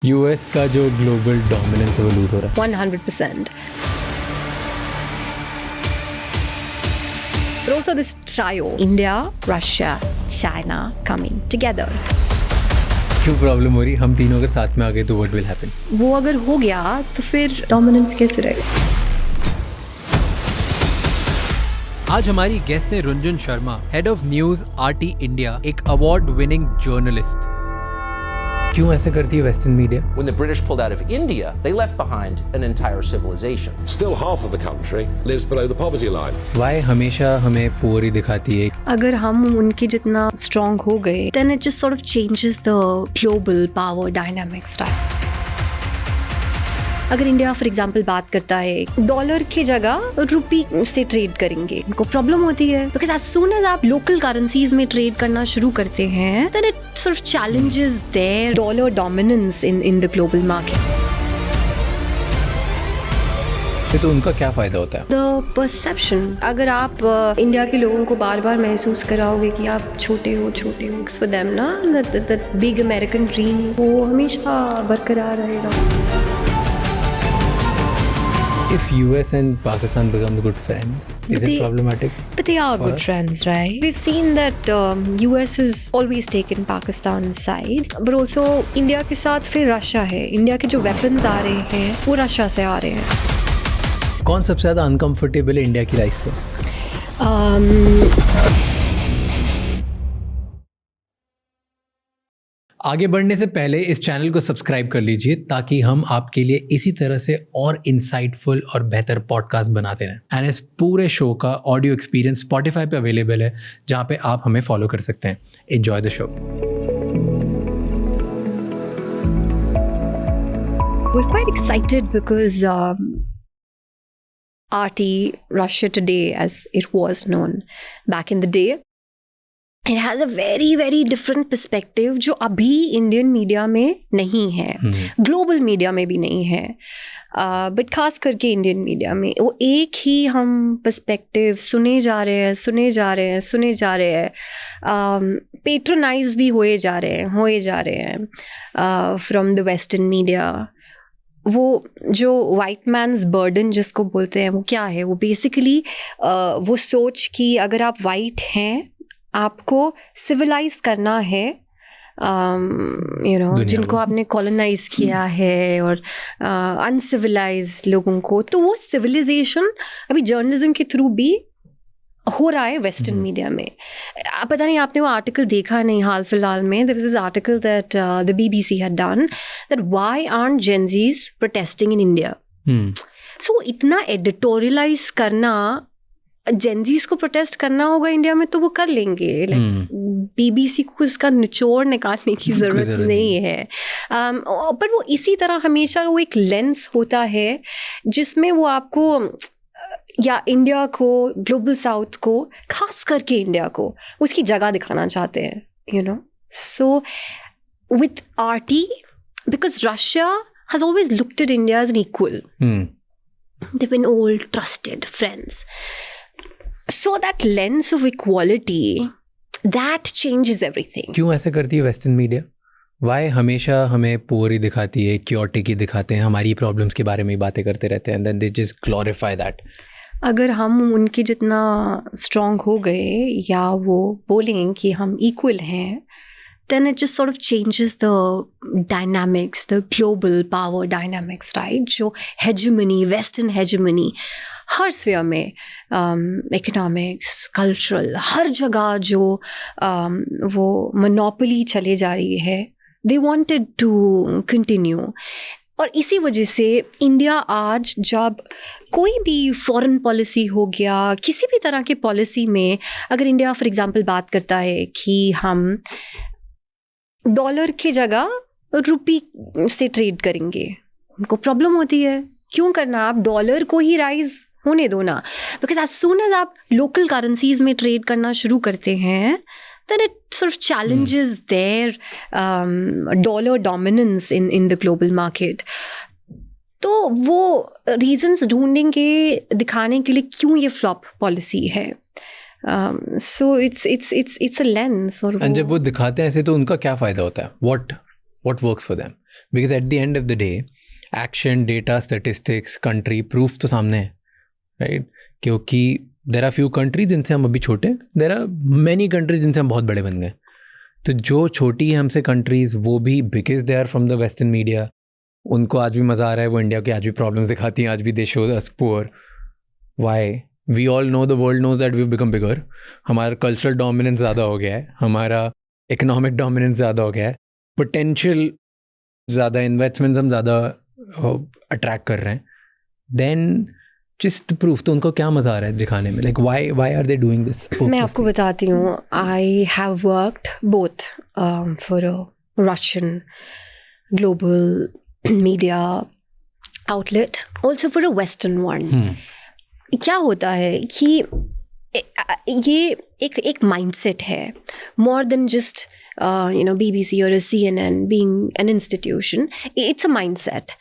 US का जो global dominance है वो लूज हो रहा है 100%. But also this trio, India, Russia, China coming together. क्यों प्रॉब्लम हो रही? हम तीनों अगर साथ में आ गए तो व्हाट विल हैपन? वो अगर हो गया तो फिर डोमिनेंस कैसे रहेगा? आज हमारी गेस्ट है Runjhun Sharma, head of news RT India, एक अवार्ड विनिंग जर्नलिस्ट। क्यों ऐसा करती है western media? When the British pulled out of India, they left behind an entire civilization. Still half of the country lives below the poverty line. Why हमेशा हमें poor ही दिखाती है? अगर हम उनके जितना स्ट्रॉन्ग हो गए, then it just sort of changes the global power dynamics, right? अगर इंडिया फॉर एग्जाम्पल बात करता है डॉलर की जगह रुपी से ट्रेड करेंगे, उनको प्रॉब्लम होती है बिकॉज एज सून एज आप लोकल करेंसीज में ट्रेड करना शुरू करते हैं then it sort of challenges their dollar dominance in the global market. तो उनका क्या फायदा होता है? द परसेप्शन, अगर आप इंडिया के लोगों को बार बार महसूस कराओगे कि आप छोटे हो फॉर देम ना दैट बिग अमेरिकन ड्रीम वो हमेशा बरकरार रहेगा। If US and Pakistan become good friends, is it problematic? But they are good friends, right? We've seen that US has always taken Pakistan's side, but also India के साथ फिर Russia है। India के जो वेपन्स आ रहे हैं वो Russia से आ रहे हैं। कौन सबसे ज़्यादा अनकम्फर्टेबल है इंडिया की लाइफ से? आगे बढ़ने से पहले इस चैनल को सब्सक्राइब कर लीजिए ताकि हम आपके लिए इसी तरह से और इंसाइटफुल और बेहतर पॉडकास्ट बनाते रहें। एंड इस पूरे शो का ऑडियो एक्सपीरियंस स्पॉटिफाई पे अवेलेबल है जहाँ पे आप हमें फॉलो कर सकते हैं। Enjoy the show. We're quite excited because RT, Russia Today as it was known back in the day, it has a very very different perspective जो अभी इंडियन मीडिया में नहीं है, ग्लोबल मीडिया में भी नहीं है, बट खास करके इंडियन मीडिया में वो एक ही हम पर्सपेक्टिव सुने जा रहे हैं, पेट्रोनाइज भी होए जा रहे हैं फ्रॉम द वेस्टर्न मीडिया। वो जो वाइट मैन्स बर्डन जिसको बोलते हैं वो क्या है? वो बेसिकली वो सोच कि अगर आप वाइट हैं आपको सिविलाइज करना है, जिनको आपने कॉलोनाइज किया है और अनसिविलाइज लोगों को, तो वो सिविलाइजेशन अभी जर्नलिज्म के थ्रू भी हो रहा है वेस्टर्न मीडिया में। पता नहीं आपने वो आर्टिकल देखा नहीं हाल फिलहाल में, there was this article that the BBC had done that why aren't Gen Zs protesting in India? So इतना एडिटोरियलाइज करना, जेनजीज को प्रोटेस्ट करना होगा इंडिया में तो वो कर लेंगे, लाइक BBC को इसका निचोड़ निकालने की ज़रूरत नहीं है। पर वो इसी तरह हमेशा वो एक लेंस होता है जिसमें वो आपको या इंडिया को, ग्लोबल साउथ को, खास करके इंडिया को उसकी जगह दिखाना चाहते हैं, you know. So with RT, because Russia has always looked at India as an equal, they've been old trusted friends. So that lens of equality, that changes everything. क्यों ऐसा करती है वेस्टर्न मीडिया? वाई हमेशा हमें poor ही दिखाती है, chaotic ही दिखाते हैं, हमारी प्रॉब्लम्स के बारे में ही बातें करते रहते हैं, then they just glorify that. अगर हम उनके जितना स्ट्रॉन्ग हो गए या वो बोलें कि हम इक्वल हैं, then it just sort of changes the dynamics, the global power dynamics, right? जो hegemony, western hegemony, हर स्फीयर में, economics, cultural, हर जगह जो वो monopoly चले जा रही है, they wanted to continue. और इसी वजह से इंडिया आज जब कोई भी फॉरेन पॉलिसी हो गया, किसी भी तरह के पॉलिसी में, अगर इंडिया फॉर एग्जांपल बात करता है कि हम डॉलर की जगह रुपी से ट्रेड करेंगे, उनको प्रॉब्लम होती है। क्यों करना? आप डॉलर को ही राइज होने दो ना, बिकॉज एज सून एज आप लोकल करेंसीज में ट्रेड करना शुरू करते हैं then it sort of challenges their dollar dominance in the global market. तो वो reasons ढूंढेंगे दिखाने के लिए क्यों ये flop policy है। So it's a lens। और जब वो दिखाते हैं ऐसे तो उनका क्या फ़ायदा होता है? What works for them? Because at the end of the day action, data, statistics, country, proof तो सामने है, राइट? क्योंकि देर आर फ्यू कंट्रीज जिनसे हम अभी छोटे, देर आर मैनी कंट्रीज जिनसे हम बहुत बड़े बन गए. तो जो छोटी है हमसे कंट्रीज, वो भी because they are from the western media, उनको आज भी मज़ा आ रहा है, वो इंडिया के आज भी प्रॉब्लम्स दिखाती हैं, आज भी they show us poor. Why? We all know, the world knows that we become bigger. हमारा कल्चरल डोमिनेंस ज़्यादा हो गया है, हमारा इकोनॉमिक डोमिनेंस ज़्यादा हो गया है, पोटेंशियल ज़्यादा, इन्वेस्टमेंट्स हम ज़्यादा अट्रैक्ट कर रहे हैं. देन जस्ट प्रूफ, तो उनको क्या मज़ा आ रहा है दिखाने में? Like why are they doing this? मैं आपको बताती हूँ, I have worked both for a Russian global media outlet, also for a western one. क्या होता है कि ये एक माइंडसेट है, more than just BBC or a CNN being an institution. It's a mindset.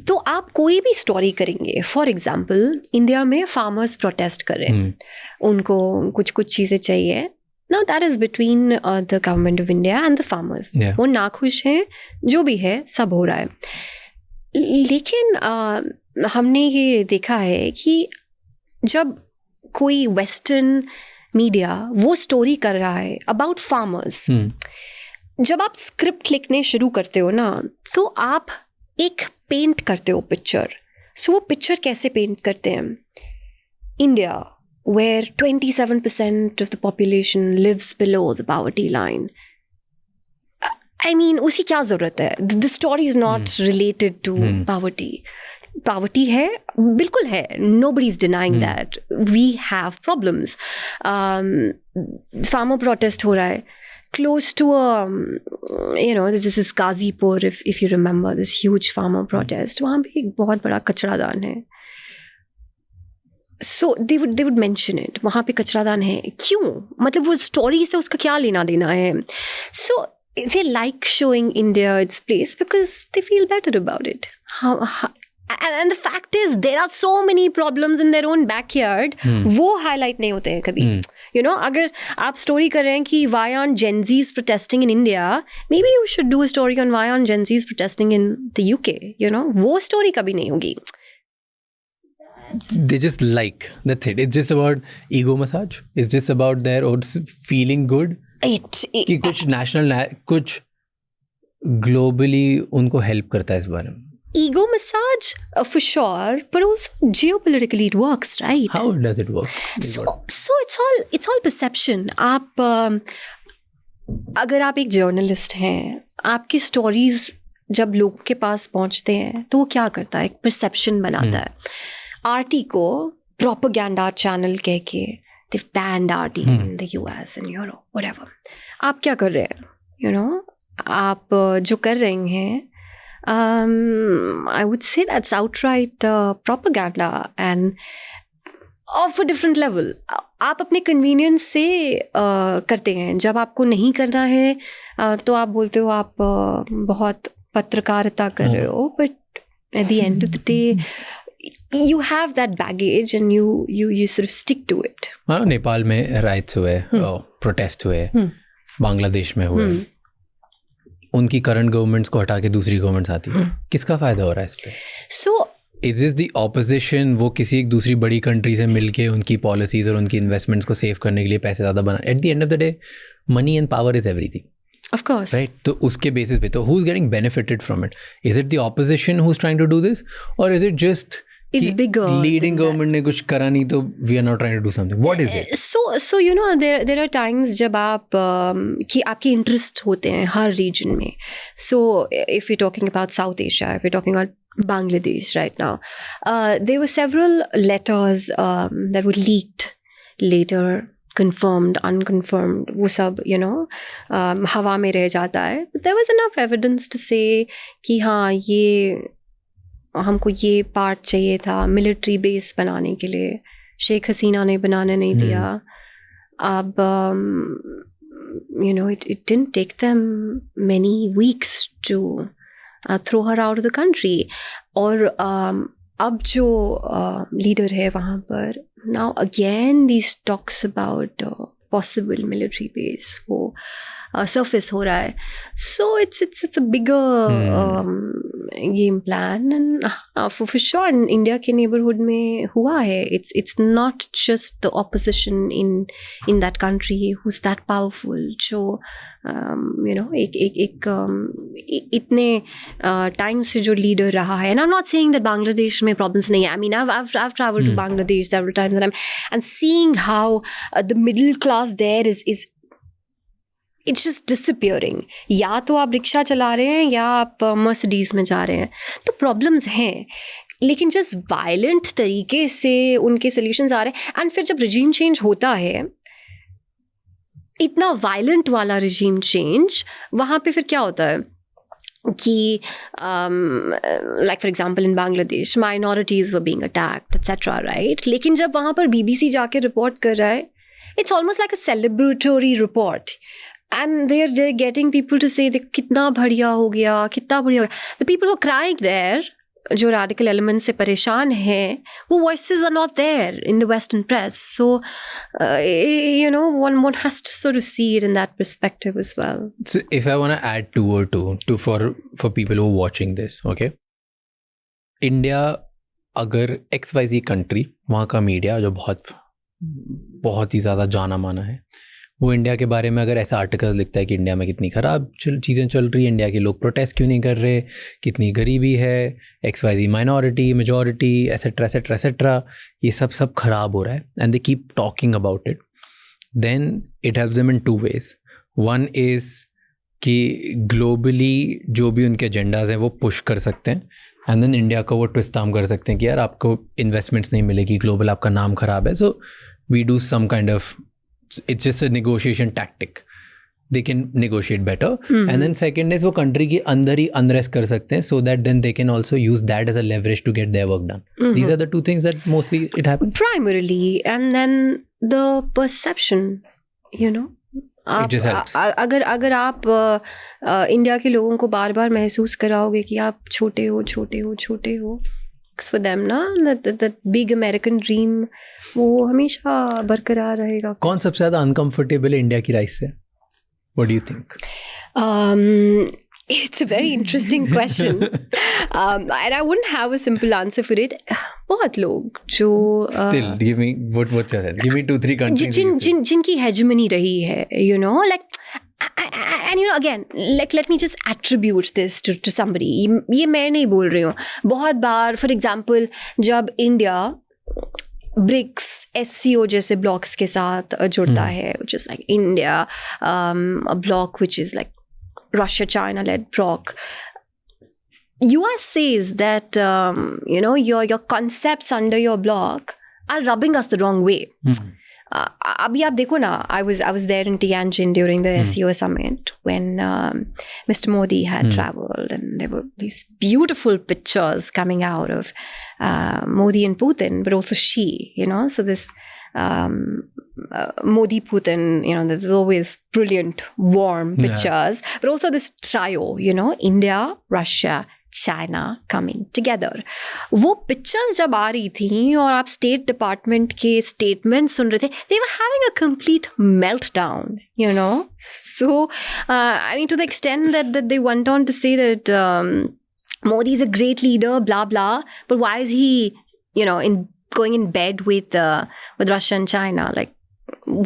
तो आप कोई भी स्टोरी करेंगे, फॉर एग्जाम्पल इंडिया में फार्मर्स प्रोटेस्ट कर रहे हैं, उनको कुछ चीज़ें चाहिए. Now that is between the government of India and the farmers. वो नाखुश हैं, जो भी है सब हो रहा है. लेकिन हमने ये देखा है कि जब कोई वेस्टर्न मीडिया वो स्टोरी कर रहा है अबाउट फार्मर्स, जब आप स्क्रिप्ट लिखने शुरू करते हो ना, तो आप एक पेंट करते हो पिक्चर. सो वो पिक्चर कैसे पेंट करते हैं? India where 27% of the population lives below the poverty line. I mean, उसी क्या ज़रूरत है? The story is not related to poverty. Poverty है, बिल्कुल है. Nobody is denying that. We have problems. Farmer protest हो रहा है. Close to this is Gazipur, if you remember, this huge farmer protest. वहाँ पे एक बहुत बड़ा कचरादान है. So they would mention it. वहाँ पे कचरादान है. क्यों? मतलब वो स्टोरी से उसका क्या लेना देना है? So they like showing India its place because they feel better about it. And the fact is, there are so many problems in their own backyard. वो highlight नहीं होते हैं कभी. अगर आप स्टोरी कर रहे हैं कि why aren't Gen Zs protesting in India, maybe you should do a story on why aren't Gen Zs protesting in the UK. वो स्टोरी कभी नहीं होगी. They just like, that's it. It's just about ego massage. It's just about their own feeling good. कि कुछ कुछ globally उनको help करता है इस बारे में. Ego massage, for sure, but also geopolitically it works, right? How does it work? So it's all perception. आप अगर आप एक जर्नलिस्ट हैं, आपकी स्टोरीज जब लोगों के पास पहुंचते हैं तो वो क्या करता है? एक परसेप्शन बनाता है. RT को प्रोपेगेंडा चैनल कह के they've banned RT in the US and Europe, whatever. आप क्या कर रहे हैं? आप जो कर रहे हैं, I would say that's outright propaganda and of a different level. आप अपने convenience से करते हैं. जब आपको नहीं करना है तो आप बोलते हो आप बहुत पत्रकारिता कर रहे हो, but at the end of the day you have that baggage and you sort of stick to it. हाँ, नेपाल में राइट्स हुए, प्रोटेस्ट हुए, बांग्लादेश में हुए, उनकी करंट गवर्नमेंट्स को हटा के दूसरी गवर्नमेंट्स आती है. किसका फायदा हो रहा है इस पे? So is this the opposition? वो किसी एक दूसरी बड़ी कंट्री से मिलके उनकी पॉलिसीज और उनकी इन्वेस्टमेंट्स को सेव करने के लिए पैसे ज़्यादा बना. At the end of the day money and power is everything. of course, right? तो उसके बेसिस पे तो who is getting benefited from it? Is it the opposition who is trying to do this, और is it just it's bigger leading than that. Government ने कुछ करा नहीं तो we are not trying to do something? What is it? So there are times जब आप कि आपके इंटरेस्ट होते हैं हर रीजन में. So if you're talking about South Asia, if you're talking about Bangladesh right now, there were several letters that were leaked later, confirmed, unconfirmed, वो सब हवा में रह जाता है. But there was enough evidence to say कि हाँ, ये हमको ये पार्ट चाहिए था मिलिट्री बेस बनाने के लिए, शेख हसीना ने बनाने नहीं दिया. अब it didn't take them many weeks to throw her out of the country. और अब जो लीडर है वहाँ पर, now again these talks about possible military base, वो surface हो रहा है. So it's a bigger game plan, and for sure India के neighborhood में हुआ है. It's not just the opposition in that country who's that powerful. जो you know एक इतने time से जो leader रहा है. And I'm not saying that Bangladesh में problems नहीं है. I mean I've traveled to Bangladesh several times, and seeing how the middle class there is it's just disappearing. या तो आप रिक्शा चला रहे हैं या आप मर्सिडीज में जा रहे हैं, तो प्रॉब्लम्स हैं, लेकिन जस्ट वायलेंट तरीके से उनके सोल्यूशंस आ रहे हैं. एंड फिर जब रिजीम चेंज होता है, इतना वायलेंट वाला रिजीम चेंज, वहाँ पे फिर क्या होता है कि like for example in Bangladesh minorities were being attacked etcetera, right. लेकिन जब वहाँ पर BBC जाके रिपोर्ट कर रहा है, it's almost like a celebratory report. And they're getting people to say that कितना बढ़िया हो गया, कितना बढ़िया हो गया. The people who are crying there, जो radical elements से परेशान हैं, वो voices are not there in the Western press. So, you know, one has to sort of see it in that perspective as well. So if I want to add two for people who are watching this, okay? India अगर XYZ country, वहाँ का media जो बहुत ही ज़्यादा जाना माना है, वो इंडिया के बारे में अगर ऐसा आर्टिकल लिखता है कि इंडिया में कितनी ख़राब चीज़ें चल रही है, इंडिया के लोग प्रोटेस्ट क्यों नहीं कर रहे, कितनी गरीबी है, XYZ minority majority etcetera etcetera etcetera, ये सब ख़राब हो रहा है, and they keep talking about it, then it helps them in 2 ways. One is कि ग्लोबली जो भी उनके एजेंडाज हैं वो पुश कर सकते हैं, एंड देन इंडिया को वो ट्विस्ट आर्म कर सकते हैं कि यार आपको इन्वेस्टमेंट्स नहीं मिलेगी, ग्लोबल आपका नाम ख़राब है, so we do some kind of, it's just a negotiation tactic. They can negotiate better. And then second is वो country के अंदर ही unrest कर सकते हैं, so that then they can also use that as a leverage to get their work done. These are the two things that mostly it happens. Primarily, and then the perception, you know. It just helps. अगर आप India के लोगों को बार बार महसूस कराओगे कि आप छोटे हो, for them ना, that big American dream वो हमेशा बरकरार रहेगा. कौन सबसे ज़्यादा uncomfortable है इंडिया की राइस से? What do you think? It's a very interesting question. And I wouldn't have a simple answer for it. बहुत लोग जो Still, give me what's your sense? Give me 2-3 countries. जिनकी hegemony रही है, you know, like, and you know, again, like, let me just attribute this to somebody. ये मैं नहीं बोल रही हूँ. बहुत बार, for example, जब इंडिया ब्रिक्स SCO जैसे ब्लॉक्स के साथ जुड़ता है, which is like India, a block which is like Russia-China led bloc. US says that you know, your concepts under your bloc are rubbing us the wrong way. अभी आप देखो ना, I was there in Tianjin during the SCO summit when Mr. Modi had traveled, and there were these beautiful pictures coming out of Modi and Putin, but also Xi, you know, so this Modi Putin, you know, there's always brilliant warm pictures, but also this trio, you know, India, Russia, China coming together. वो pictures जब आ रही थी और आप state department के statement सुन रहे थे, they were having a complete meltdown, you know. So I mean, to the extent that they went on to say that Modi is a great leader, blah blah, but why is he, you know, going in bed with Russia and China? Like,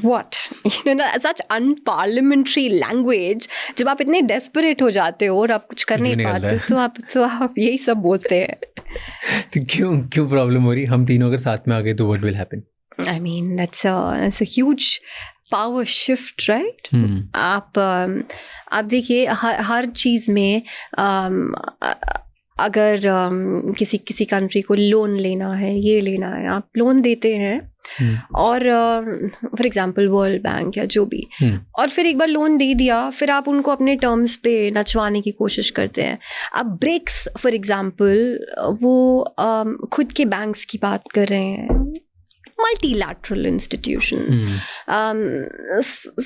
what? You know, such unparliamentary language. जब आप इतने desperate हो जाते हो और आप कुछ कर नहीं पाते, तो आप यही सब बोलते हैं. तो क्यों प्रॉब्लम हो रही? हम तीनों अगर साथ में आ गए तो what will happen? I mean, that's a huge power shift, right? आप देखिए हर चीज़ में अगर किसी कंट्री को लोन लेना है, ये लेना है, आप लोन देते हैं, और फॉर एग्जांपल वर्ल्ड बैंक या जो भी, और फिर एक बार लोन दे दिया, फिर आप उनको अपने टर्म्स पे नचवाने की कोशिश करते हैं. अब ब्रिक्स फॉर एग्जांपल वो खुद के बैंक्स की बात कर रहे हैं, multilateral institutions.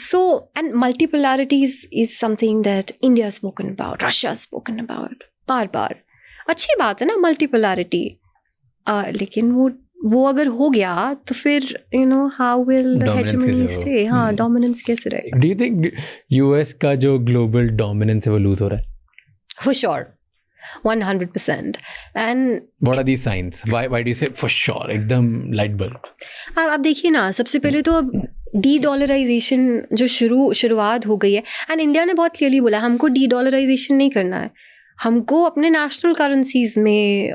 So, and multipolarity is something that India has spoken about, Russia has spoken about, बार अच्छी बात है ना मल्टीपोलैरिटी, लेकिन वो अगर हो गया तो फिर how will the Dominance hegemony कैसे हो? स्टे? हाँ, डोमिनेंस कैसे रहेगा? डू यू थिंक यूएस का जो ग्लोबल डोमिनेंस है वो लूज हो रहा है? For sure, 100%. And what are the science? Why do you say for sure? एकदम लाइट बल्ब. आप देखिए ना, सबसे पहले तो अब डी-डॉलराइजेशन जो शुरुआत हो गई है, एंड इंडिया ने बहुत क्लियरली बोला हमको डी-डॉलराइजेशन नहीं करना है, हमको अपने नेशनल करेंसीज में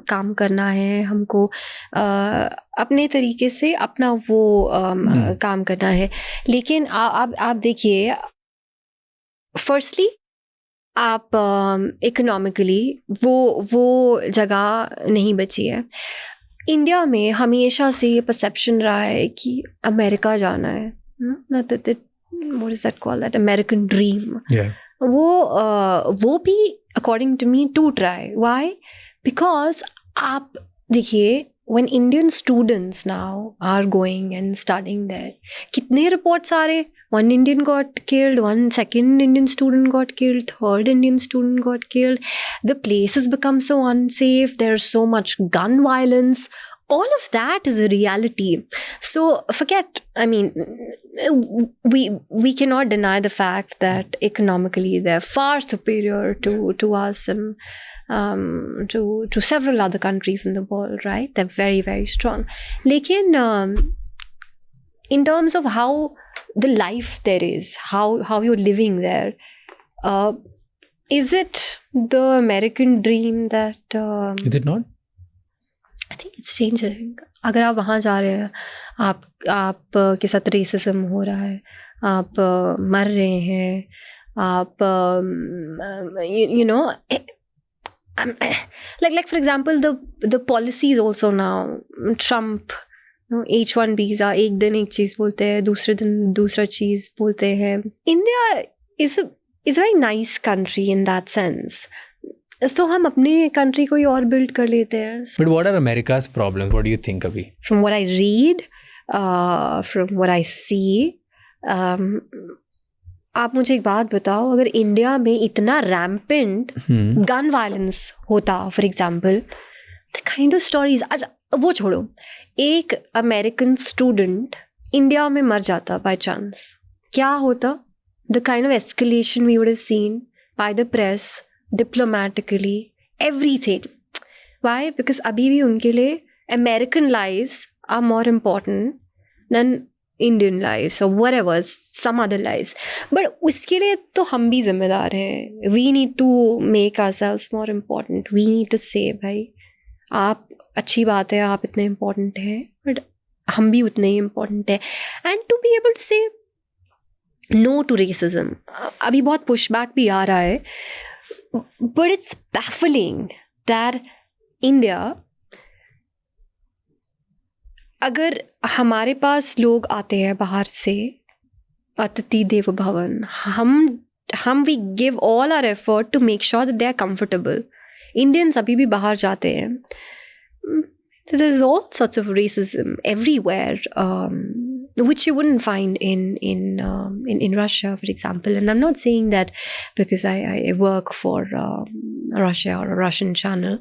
काम करना है, हमको अपने तरीके से अपना वो काम करना है. लेकिन आप देखिए, फर्स्टली आप इकोनॉमिकली वो जगह नहीं बची है. इंडिया में हमेशा से ये परसेप्शन रहा है कि अमेरिका जाना है, what is that called, that American dream. वो भी अकॉर्डिंग टू मी टूट रहा है. व्हाई? बिकॉज आप देखिए, when Indian students now are going and studying there, कितने reports आ रहे? One Indian got killed, one second Indian student got killed, third Indian student got killed. The place has become so unsafe. There's so much gun violence. All of that is a reality. So forget, I mean, we cannot deny the fact that economically they're far superior to us and to several other countries in the world, right? They're very, very strong. Lekin in terms of how the life there is, how you're living there, is it the American dream that Is it not? I think it's changing. अगर आप वहाँ जा रहे हैं, आप के साथ racism हो रहा है, आप मर रहे हैं, आप like for example the policies also now, Trump, H1 visa, एक दिन एक चीज बोलते हैं, दूसरे दिन दूसरा चीज बोलते हैं. India is a very nice country in that sense. तो हम अपने कंट्री को ही और बिल्ड कर लेते हैं. But what are America's problems? What do you think अभी? From what I read, from what I see, आप मुझे एक बात बताओ, अगर इंडिया में इतना रैम्पेंट गन वायलेंस होता, for example, the kind of stories, अच्छा वो छोड़ो, एक अमेरिकन स्टूडेंट इंडिया में मर जाता बाय चांस, क्या होता? The kind of escalation we would have seen by the press, diplomatically, everything. Why? Because अभी भी उनके लिए American lives are more important than Indian lives or whatever, some other lives. But उसके लिए तो हम भी जिम्मेदार हैं. We need to make ourselves more important. We need to say, भाई आप अच्छी बात है, आप इतने important हैं, but हम भी उतने ही important हैं. And to be able to say no to racism. अभी बहुत pushback भी आ रहा है. But it's baffling that India, अगर हमारे पास लोग आते हैं बाहर से, अतिथि देवो भवन, हम we give all our effort to make sure that they are comfortable. Indians अभी भी बाहर जाते हैं. There's all sorts of racism everywhere, which you wouldn't find in Russia, for example. And I'm not saying that because I work for Russia or a Russian channel.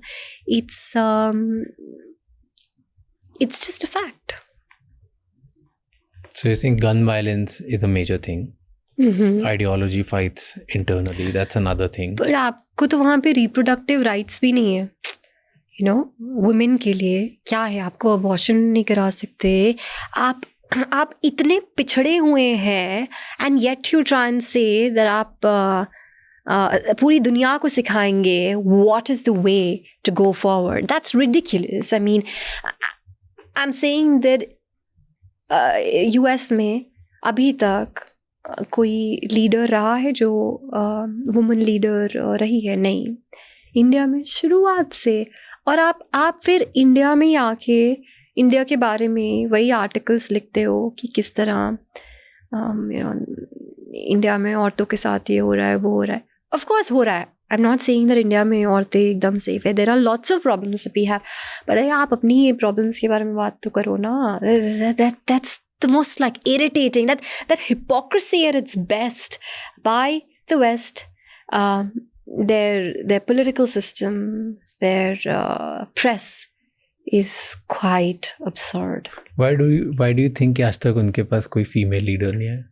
It's just a fact. So you think gun violence is a major thing? Mm-hmm. Ideology fights internally, that's another thing. But आपको तो वहाँ पे reproductive rights भी नहीं है. women के लिए क्या है? आपको abortion नहीं करा सकते. आप इतने पिछड़े हुए हैं, and yet you try and say that आप पूरी दुनिया को सिखाएंगे what is the way to go forward. That's ridiculous. I mean, I'm saying that US में अभी तक कोई लीडर रहा है जो वुमन लीडर रही है? नहीं. इंडिया में शुरुआत से. और आप फिर इंडिया में ही आके इंडिया के बारे में वही आर्टिकल्स लिखते हो कि किस तरह इंडिया में औरतों के साथ ये हो रहा है, वो हो रहा है. ऑफ कोर्स हो रहा है. I am not saying that India में औरतें एकदम सेफ है. There are lots of problems we have, but आप अपनी ये प्रॉब्लम्स के बारे में बात तो करो ना. That's the most like irritating, that hypocrisy at its best by the West, their political system, their press, is quite absurd. Why do you think कि आज तक उनके पास कोई फीमेल लीडर नहीं है?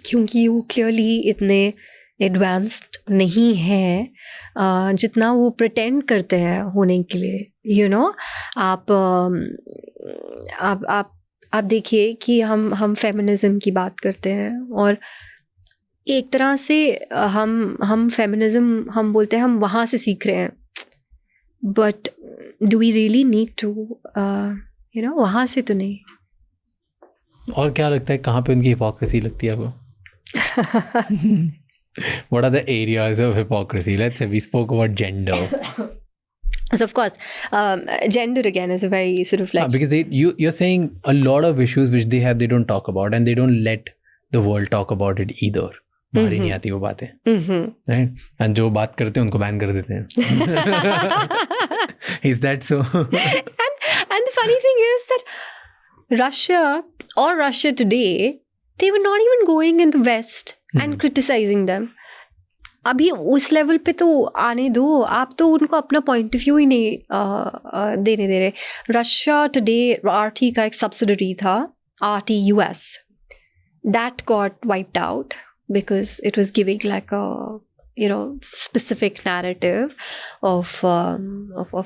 क्योंकि वो क्लियरली इतने एडवांस्ड नहीं है जितना वो प्रिटेंड करते हैं होने के लिए. यू नो, आप देखिए कि हम फेमिनिज्म की बात करते हैं और एक तरह से हम फेमिनिज्म हम बोलते हैं हम वहाँ से सीख रहे हैं, but do we really need to वहाँ से तो नहीं. और क्या लगता है कहाँ पे उनकी हिपोक्रेसी लगती है आपको? What are the areas of hypocrisy? Let's say we spoke about gender. So of course, gender again is a very sort of like... because you're saying a lot of issues which they have, they don't talk about, and they don't let the world talk about it either. हमारी नहीं आती वो बातें, right? And जो बात करते हैं उनको बैन कर देते हैं. Is that so? and the funny thing is that Russia today, they were not even going in the West and criticizing them. अभी उस लेवल पे तो आने दो, आप तो उनको अपना पॉइंट ऑफ व्यू ही नहीं देने दे रहे. रशिया टुडे RT का एक सब्सिडरी था, RT US, that got wiped out because it was giving like a specific narrative of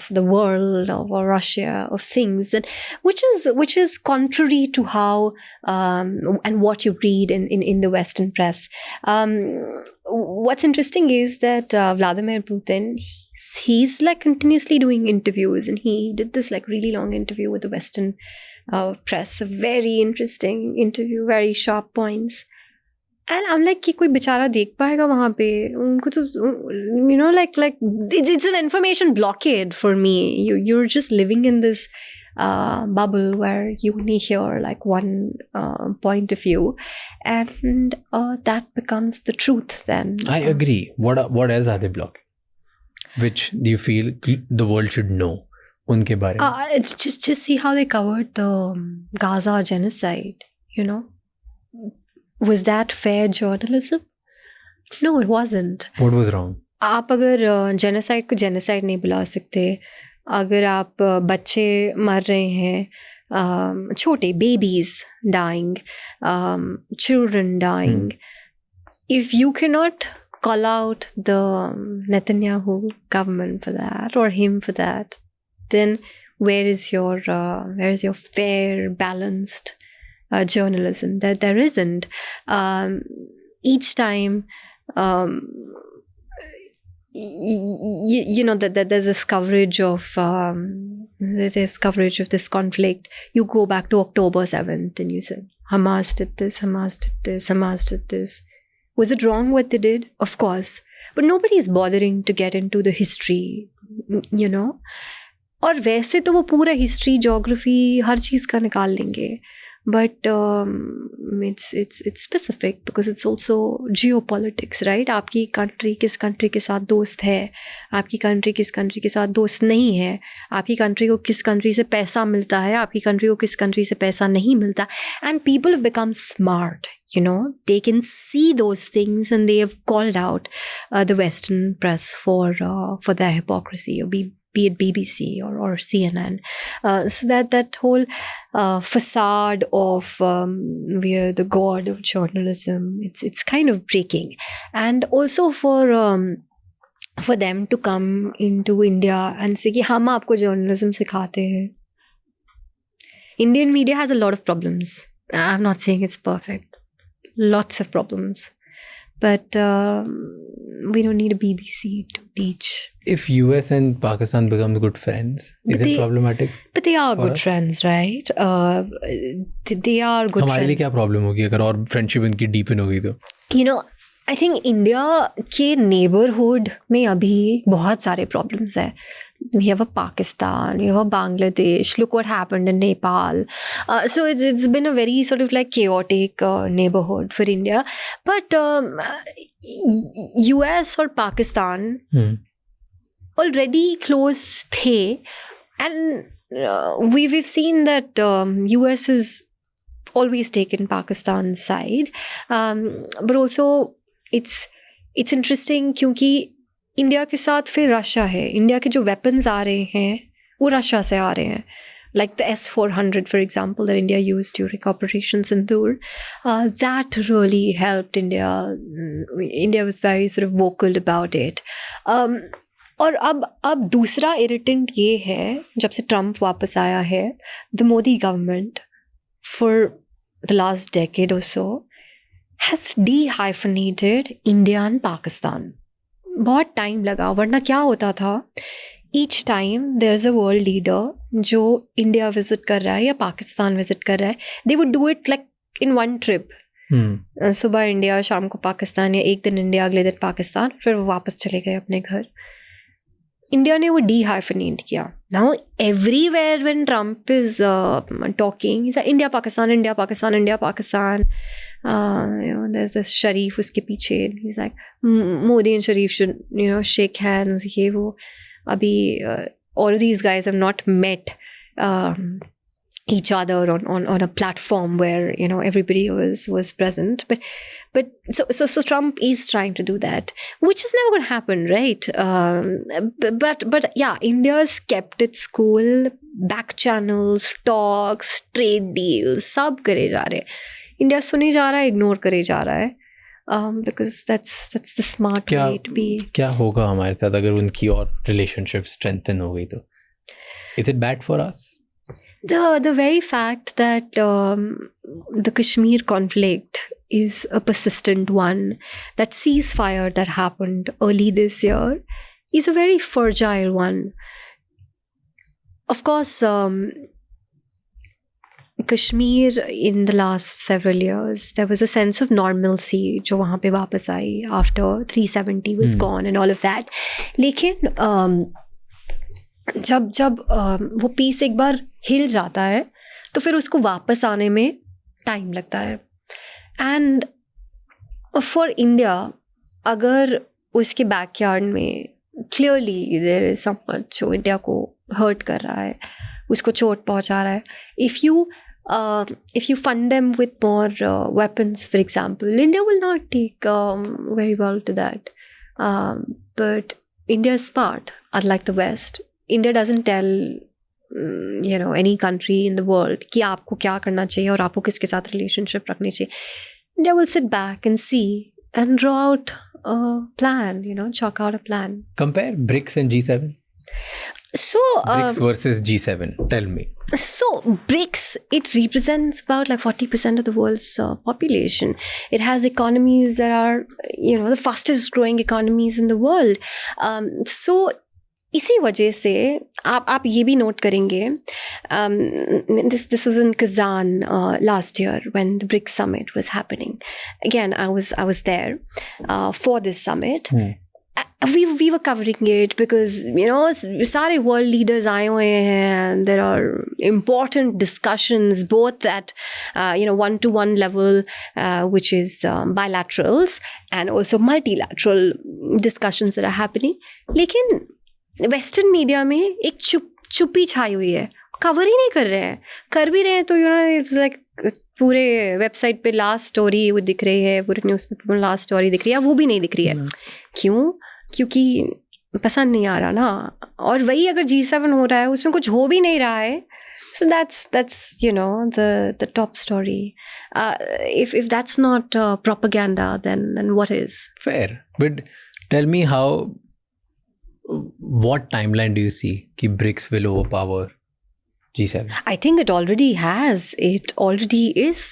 the world, of Russia, of things, and which is contrary to how and what you read in the Western press. What's interesting is that Vladimir Putin, he's like continuously doing interviews, and he did this like really long interview with the Western press, a very interesting interview, very sharp points. And I'm like कि कोई बेचारा देख पाएगा वहाँ पे, उनको तो like it's an information blockade for me. You're just living in this bubble where you only hear like one point of view, and that becomes the truth then. I agree. What else are they blocking? Which do you feel the world should know उनके बारे में? It's just see how they covered the Gaza genocide, Was that fair journalism? No, it wasn't. What was wrong? आप अगर genocide को genocide नहीं बुला सकते, अगर आप बच्चे मर रहे हैं, छोटे babies dying, children dying, if you cannot call out the Netanyahu government for that or him for that, then where is your fair, balanced journalism? That there isn't. Each time, that there's this coverage of this conflict. You go back to October 7th and you say Hamas did this, Hamas did this, Hamas did this. Was it wrong what they did? Of course, but nobody's bothering to get into the history, और वैसे तो वो पूरा history, geography, हर चीज़ का निकाल लेंगे. But it's specific because it's also geopolitics, right? आपकी country किस कंट्री के साथ दोस्त है, आपकी कंट्री किस कंट्री के साथ दोस्त नहीं है, आपकी कंट्री को किस कंट्री से पैसा मिलता है, आपकी कंट्री को किस कंट्री से पैसा नहीं मिलता. And people have become smart, they can see those things, and they have called out the Western press for their hypocrisy, or be it BBC or CNN. So that whole facade of we're the god of journalism, it's kind of breaking. And also for them to come into India and say कि हम आपको journalism सिखाते हैं. Indian media has a lot of problems. I'm not saying it's perfect. Lots of problems. But we don't need a BBC to teach. If US and Pakistan become good friends, is it problematic? But they are good friends, right? They are good friends. हमारे लिए क्या problem होगी अगर और friendship इनकी deepen होगी तो? I think India के neighborhood में अभी बहुत सारे problems हैं. We have a Pakistan, we have a Bangladesh. Look what happened in Nepal. So it's been a very sort of like chaotic neighborhood for India. But US or Pakistan already close थे, and we've seen that US has always taken Pakistan's side. But also it's interesting क्योंकि India के साथ फिर Russia है. India के जो weapons आ रहे हैं वो रशिया से आ रहे हैं. Like the S-400, for example, that India used during Operation Sindoor, that really helped India. India was very sort of vocal about it. और अब दूसरा irritant ये है, जब से ट्रम्प वापस आया है, the Modi government for the last decade or so has de-hyphenated India and Pakistan. बहुत टाइम लगा, वरना क्या होता था, each time there's a world leader जो इंडिया विजिट कर रहा है या पाकिस्तान विजिट कर रहा है, they would do it like in one trip. सुबह इंडिया, शाम को पाकिस्तान, या एक दिन इंडिया अगले दिन पाकिस्तान, फिर वो वापस चले गए अपने घर. इंडिया ने वो de-hyphenate किया. Now everywhere when Trump is talking, he's like India Pakistan, India Pakistan, India Pakistan. There's this Sharif उसके पीछे, he's like Modi and Sharif should shake hands. ये वो अभी all of these guys have not met each other on a platform where everybody was present, but so Trump is trying to do that, which is never going to happen, right? But yeah, India's kept its cool. Back channels, talks, trade deals, सब करे जा रहे. India सुनी जा रहा है, ignore करे जा रहा है. Because that's the smart way to be. क्या होगा हमारे साथ अगर उनकी और relationship strengthen हो गई तो? Is it bad for us? The very fact that the Kashmir conflict is a persistent one, that ceasefire that happened early this year is a very fragile one. Of course, Kashmir in the last several years, there was a sense of normalcy जो वहाँ पे वापस आई after 370 was gone and all of that. लेकिन जब वो piece एक बार हिल जाता है तो फिर उसको वापस आने में टाइम लगता है. एंड फॉर इंडिया, अगर उसके बैकयार्ड में क्लियरली देयर इज समवन जो इंडिया को हर्ट कर रहा है, उसको चोट पहुंचा रहा है, if you fund them with more weapons, for example, India will not take very well to that. But India is smart, unlike the West. India doesn't tell any country in the world कि आपको क्या करना चाहिए और आपको किसके साथ relationship रखनी चाहिए. India will sit back and see and draw out a plan, chalk out a plan. Compare BRICS and G7. So BRICS versus G7. Tell me. So BRICS, it represents about like 40% of the world's population. It has economies that are, the fastest growing economies in the world. So इसी वजह से आप ये भी note करेंगे, this was in Kazan last year when the BRICS summit was happening. Again, I was there for this summit. We were covering it because सारे world leaders आए हुए हैं. There are important discussions both at one-to-one level, which is bilaterals, and also multilateral discussions that are happening. लेकिन western media में एक चुप्पी छाई हुई है, कवर ही नहीं कर रहे हैं. कर भी रहे हैं तो इट्स लाइक पूरे वेबसाइट पे लास्ट स्टोरी वो दिख रही है, पूरे न्यूज़ पेपर में लास्ट स्टोरी दिख रही है, वो भी नहीं दिख रही है. क्यों? क्योंकि पसंद नहीं आ रहा ना. और वही अगर G7 हो रहा है, उसमें कुछ हो भी नहीं रहा है. So that's the top story. If that's not propaganda, then what is? Fair. But tell me what timeline do you see कि BRICS will overpower G7? I think it already has. It already is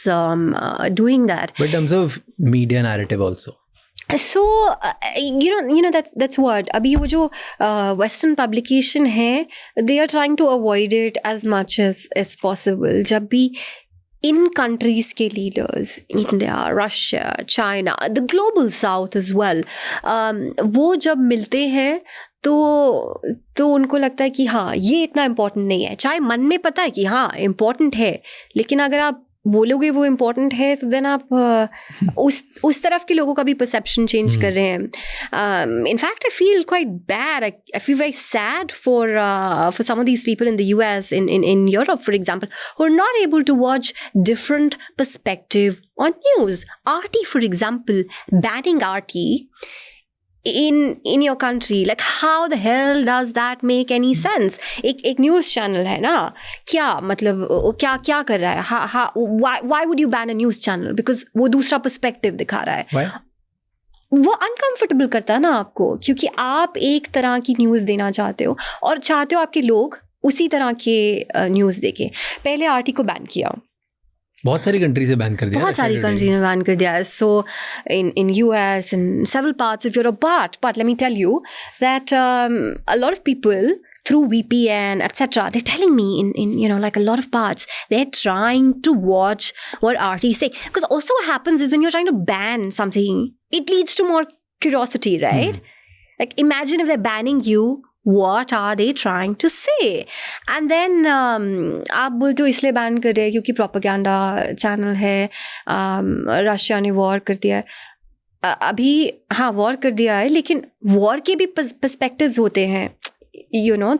doing that. But in terms of media narrative also. So that's what अभी वो जो Western publication है, they are trying to avoid it as much as possible. जब भी इन countries के leaders, India, Russia, China, the global south as well, वो जब मिलते हैं तो उनको लगता है कि हाँ ये इतना इम्पोर्टेंट नहीं है. चाहे मन में पता है कि हाँ इम्पोर्टेंट है, लेकिन अगर आप बोलोगे वो इम्पोर्टेंट है तो देन आप उस तरफ के लोगों का भी परसेप्शन चेंज कर रहे हैं. In fact I feel quite bad, I feel very sad for some of these people in the US, in Europe for example, who are not able to watch different perspective on news. RT for example, banning RT in your country. Like, how the hell does that make any sense? एक news channel है ना, क्या मतलब क्या कर रहा है? Why would you ban a news channel? Because वो दूसरा पर्सपेक्टिव दिखा रहा है. Why? वो अनकंफर्टेबल करता है ना आपको, क्योंकि आप एक तरह की न्यूज़ देना चाहते हो और चाहते हो आपके लोग उसी तरह के न्यूज़ देखें. पहले आरटी को बैन किया, बहुत सारी कंट्री से बैन कर दिया, बहुत सारी कंट्रीज ने बैन कर दिया है. सो in US and several parts of Europe, but let me tell you that a lot of people through VPN, etc., they're telling me in like a lot of parts, they're trying to watch what RT is saying. Because also what happens is when you're trying to ban something, it leads to more curiosity, right? Like, imagine if they're banning you, what are they trying to say? And then आप बोलते हो इसलिए ban कर रहे हैं क्योंकि propaganda channel है, Russia ने वॉर कर दिया है. अभी हाँ वॉर कर दिया है, लेकिन वॉर के भी पर्सपेक्टिव्स होते हैं,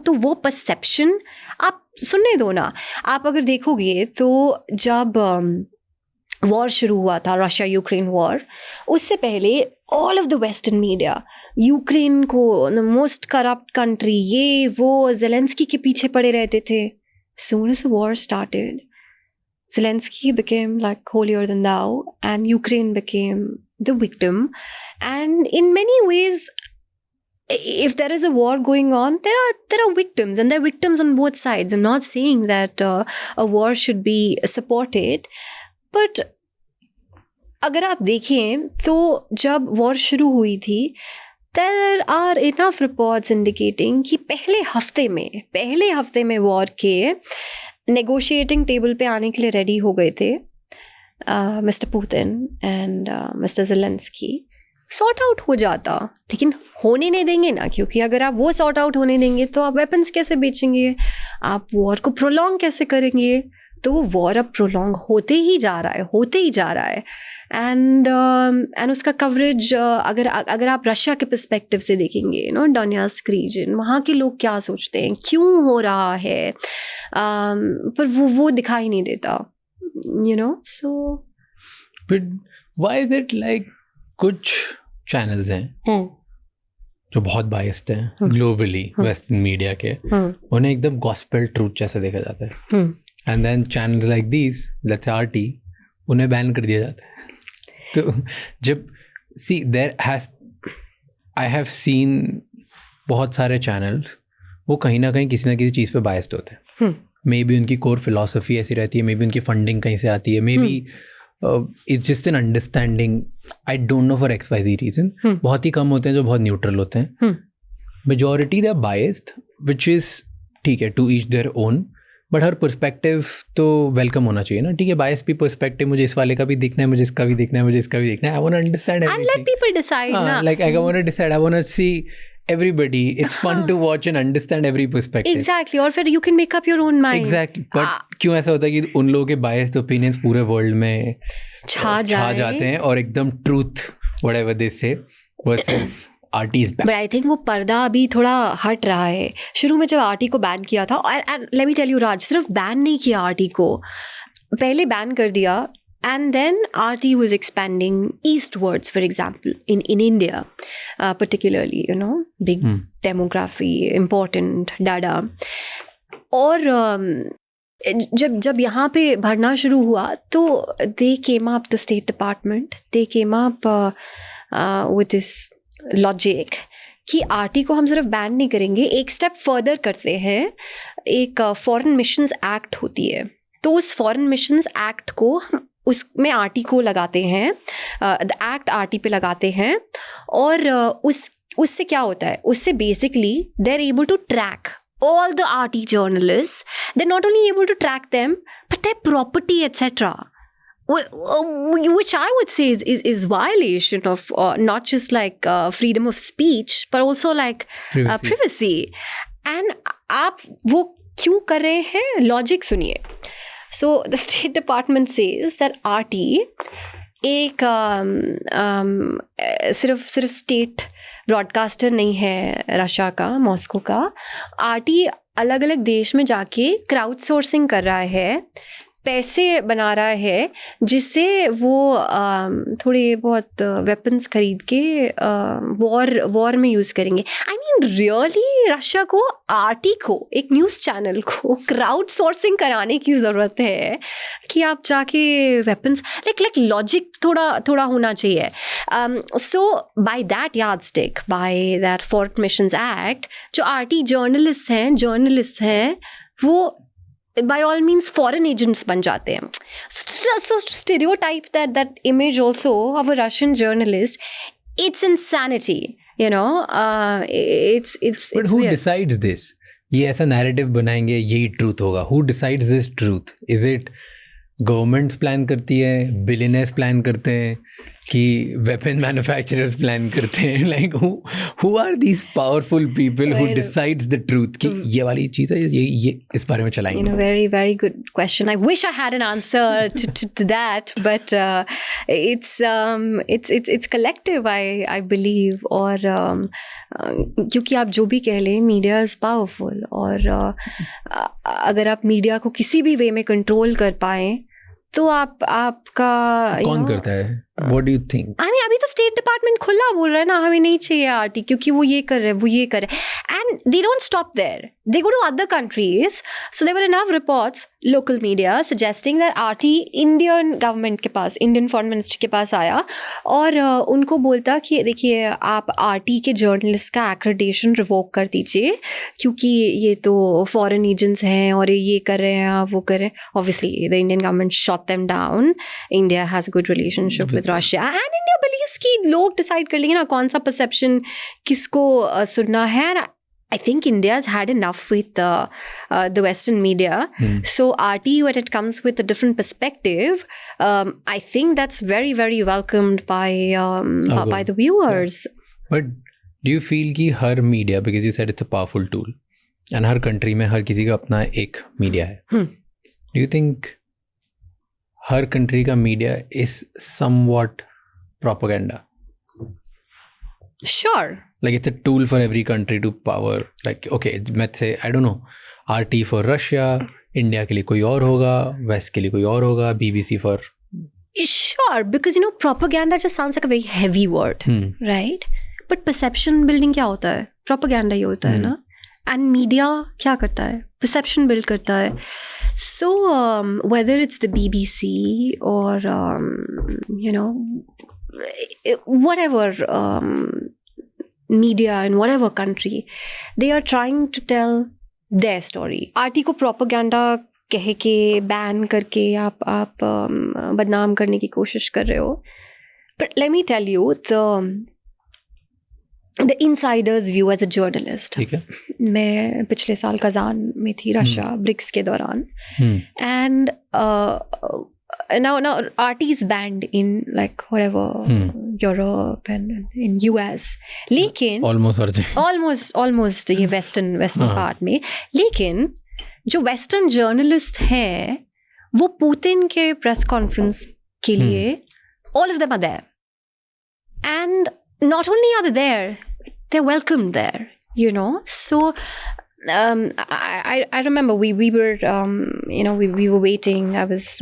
तो वो परसेप्शन आप सुनने दो ना. आप अगर देखोगे तो जब वॉर शुरू हुआ था, रशिया यूक्रेन वॉर, उससे पहले all of the western media Ukraine को द मोस्ट करप्ट कंट्री, ये वो ज़ेलेंस्की के पीछे पड़े रहते थे. Soon as the war started, Zelensky became like holier than thou, and Ukraine became the victim. And in many ways, if there is a war going on, there are victims, and there are victims on both sides. I'm not saying that a war should be supported, but अगर आप देखें तो जब war शुरू हुई थी, there are enough reports indicating कि पहले हफ्ते में वॉर के नेगोशिएटिंग टेबल पे आने के लिए रेडी हो गए थे mister Putin and mister Zelensky. Sort out हो जाता, लेकिन होने नहीं देंगे ना, क्योंकि अगर आप वो सॉर्ट आउट होने देंगे तो आप वेपन्स कैसे बेचेंगे, आप वॉर को प्रोलॉन्ग कैसे करेंगे. तो वो वॉर अब प्रोलॉन्ग होते ही जा रहा है. एंड उसका कवरेज अगर आप रशिया के पर्सपेक्टिव से देखेंगे, डोनेट्स्क रीजन, वहाँ के लोग क्या सोचते हैं, क्यों हो रहा है, पर वो दिखाई नहीं देता, so. But why is it like कुछ चैनल्स हैं जो बहुत बायस्ड हैं ग्लोबली वेस्टर्न मीडिया के, उन्हें एकदम गॉस्पेल ट्रूथ जैसा देखा जाता है, and then channels like these, let's say RT, उन्हें बैन कर दिया जाता है. तो जब आई हैव सीन बहुत सारे चैनल्स, वो कहीं ना कहीं किसी ना किसी चीज़ पे बायस्ड होते हैं. मे बी उनकी कोर फिलॉसफी ऐसी रहती है, मे बी उनकी फंडिंग कहीं से आती है, maybe it's just an understanding, I don't know for XYZ reason. बहुत ही कम होते हैं जो बहुत न्यूट्रल होते हैं. Majority they are biased, which is ठीक है, to each their own, but हर पर्सपेक्टिव तो वेलकम होना चाहिए ना. ठीक है, बायस भी पर्सपेक्टिव, मुझे इस वाले का भी देखना है, मुझे इसका भी देखना है, मुझे इसका भी देखना है. I want to understand everything, and let people decide ना, like I want to decide, I want to see everybody. It's fun to watch and understand every perspective. Exactly. और फिर you can make up your own mind. Exactly. But क्यों ऐसा होता है कि उन लोगों के biased opinions पूरे वर्ल्ड में छा जाते हैं और एकदम truth whatever they say versus RT is bad. But I think वो पर्दा अभी थोड़ा हट रहा है. शुरू में जब RT को बैन किया था, and let me tell you राज, सिर्फ बैन नहीं किया RT को, पहले बैन कर दिया. And then RT was expanding eastwards, for example, in India, particularly, big demography, important data. और जब यहाँ पे भरना शुरू हुआ तो they came up, the State Department, they came up with this logic कि RT को हम सिर्फ बैन नहीं करेंगे, एक स्टेप फर्दर करते हैं. एक फॉरेन मिशंस एक्ट होती है, तो उस फॉरेन मिशंस एक्ट को उसमें RT को लगाते हैं, द एक्ट RT पे लगाते हैं. और उससे क्या होता है, उससे basically they are able to track all the RT journalists. They're not only able to track them, but their property, etc., which I would say is violation of not just like freedom of speech, but also like privacy. And आप वो क्यों कर रहे हैं, logic सुनिए. So the State Department says that RT एक सिर्फ state broadcaster नहीं है रशिया का, मॉस्को का. RT अलग अलग देश में जाके क्राउड सोर्सिंग कर रहा है पैसे बना रहा है जिससे वो थोड़े बहुत वेपन्स खरीद के वॉर में यूज़ करेंगे. आई मीन रियली रशिया को आरटी को एक न्यूज़ चैनल को क्राउड सोर्सिंग कराने की ज़रूरत है कि आप जाके वेपन्स लाइक लॉजिक थोड़ा होना चाहिए. So by that yardstick, by that foreign missions act, जो आरटी जर्नलिस्ट हैं वो by all means foreign agents ban jate hain. So stereotype that image also of a Russian journalist, it's insanity, you know. But who weird. decides this? ये ऐसा narrative बनाएंगे यही truth होगा. Who decides this truth? Is it governments plan करती है, billionaires plan करते हैं, कि weapon manufacturers plan करते हैं? Like who are these powerful people who decides the truth कि ये वाली चीज़ है, ये इस बारे में चलाएंगे? You know, very very good question. I wish I had an answer to that, but it's collective. I believe. और क्योंकि आप जो भी कह लें, मीडिया इज पावरफुल, और अगर आप मीडिया को किसी भी वे में कंट्रोल कर पाए तो आपका कौन करता है? What do you think? I mean, अभी तो स्टेट डिपार्टमेंट खुला बोल रहा है ना, हमें नहीं चाहिए आरटी क्योंकि वो ये कर रहे हैं, वो ये कर रहे हैं. And they don't stop there, they go to other countries. So there were enough reports, local media suggesting that RT Indian government के पास, इंडियन फॉरेन मिनिस्टर के पास आया और उनको बोलता कि देखिए आप आरटी के जर्नलिस्ट का एक्रेडिटेशन रिवोक कर दीजिए क्योंकि ये तो फॉरेन एजेंट्स हैं और ये कर रहे हैं, वो कर रहे हैं. Obviously the Indian government shot them down. India has a good relationship with Russia and India believes कि लोग डिसाइड कर लेंगे ना कौन सा परसेप्शन किसको सुनना है. I think India's had enough with the Western media. So RT, when it comes with a different perspective, I think that's very, very welcomed by the viewers. Yeah. But do you feel कि हर media, because you said it's a powerful tool, and her country में हर किसी का अपना एक media है. Do you think her country का media is somewhat propaganda? Sure. Like it's a tool for every country to power. Like okay, let's say I don't know, RT for Russia, India के लिए कोई और होगा, West के लिए कोई और होगा, BBC for. Sure, because you know propaganda just sounds like a very heavy word, right? But perception building क्या होता है? Propaganda ही होता है ना? And media क्या करता है? Perception build करता है. So whether it's the BBC or you know whatever media in whatever country, they are trying to tell their story. RT को propaganda कह के बैन करके आप बदनाम करने की कोशिश कर रहे हो. But let me tell you the insider's view as a journalist. ठीक है. मैं पिछले साल कजान में थी रशिया ब्रिक्स के दौरान, and now RT is banned in like whatever Europe and in US. लेकिन almost ये western part में, लेकिन जो western journalist हैं वो पुतिन के press conference के लिए all of them are there, and not only are they there, they're welcomed there, you know. So I remember we were you know we were waiting. I was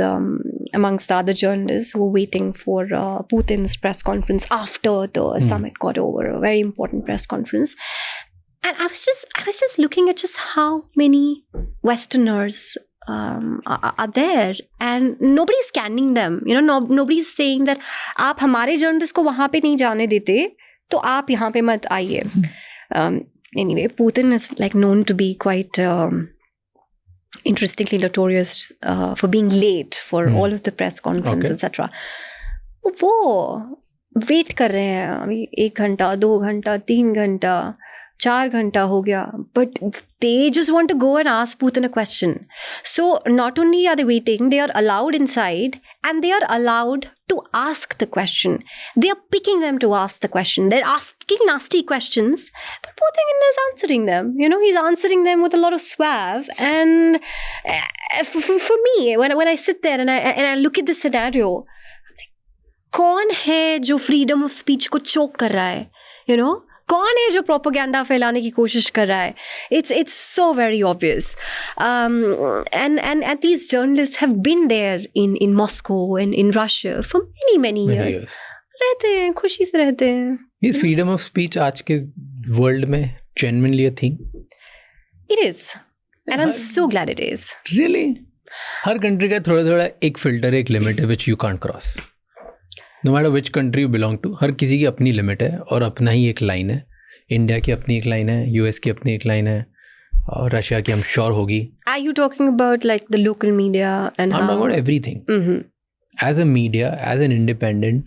amongst the other journalists who were waiting for Putin's press conference after the summit got over, a very important press conference. And I was just looking at just how many Westerners are there, and nobody's scanning them. You know, nobody's saying that आप हमारे journalists को वहाँ पे नहीं जाने देते, तो आप यहाँ पे मत आइए. Anyway, Putin is like known to be quite interestingly notorious for being late for all of the press conference, etc. वो wait कर रहे हैं अभी 1 घंटा, 2 घंटा, 3 घंटा, 4 घंटा हो गया, but they just want to go and ask Putin a question. So not only are they waiting, they are allowed inside and they are allowed to ask the question. They are picking them to ask the question. They're asking nasty questions, but Putin is answering them. You know, he's answering them with a lot of suave. And for me, when I sit there and I look at this scenario, कौन है जो freedom of speech को choke कर रहा है? You know, कौन है जो प्रोपेगेंडा फैलाने की कोशिश कर रहा है? It's so very obvious. And these journalists have been there in Moscow and in Russia for many years. रहते हैं, खुशी से रहते हैं. Is freedom of speech आज के world में genuinely a thing? It is. And I'm so glad it is. Really? हर कंट्री का थोड़ा थोड़ा एक फिल्टर, एक लिमिट है which you can't cross. No matter which country you belong to, हर किसी की अपनी लिमिट है और अपना ही एक लाइन है. इंडिया की अपनी एक लाइन है, यूएस की अपनी एक लाइन है, और रशिया की I'm sure होगी. Are you talking about like the local media and I'm talking about everything. As a media, as an independent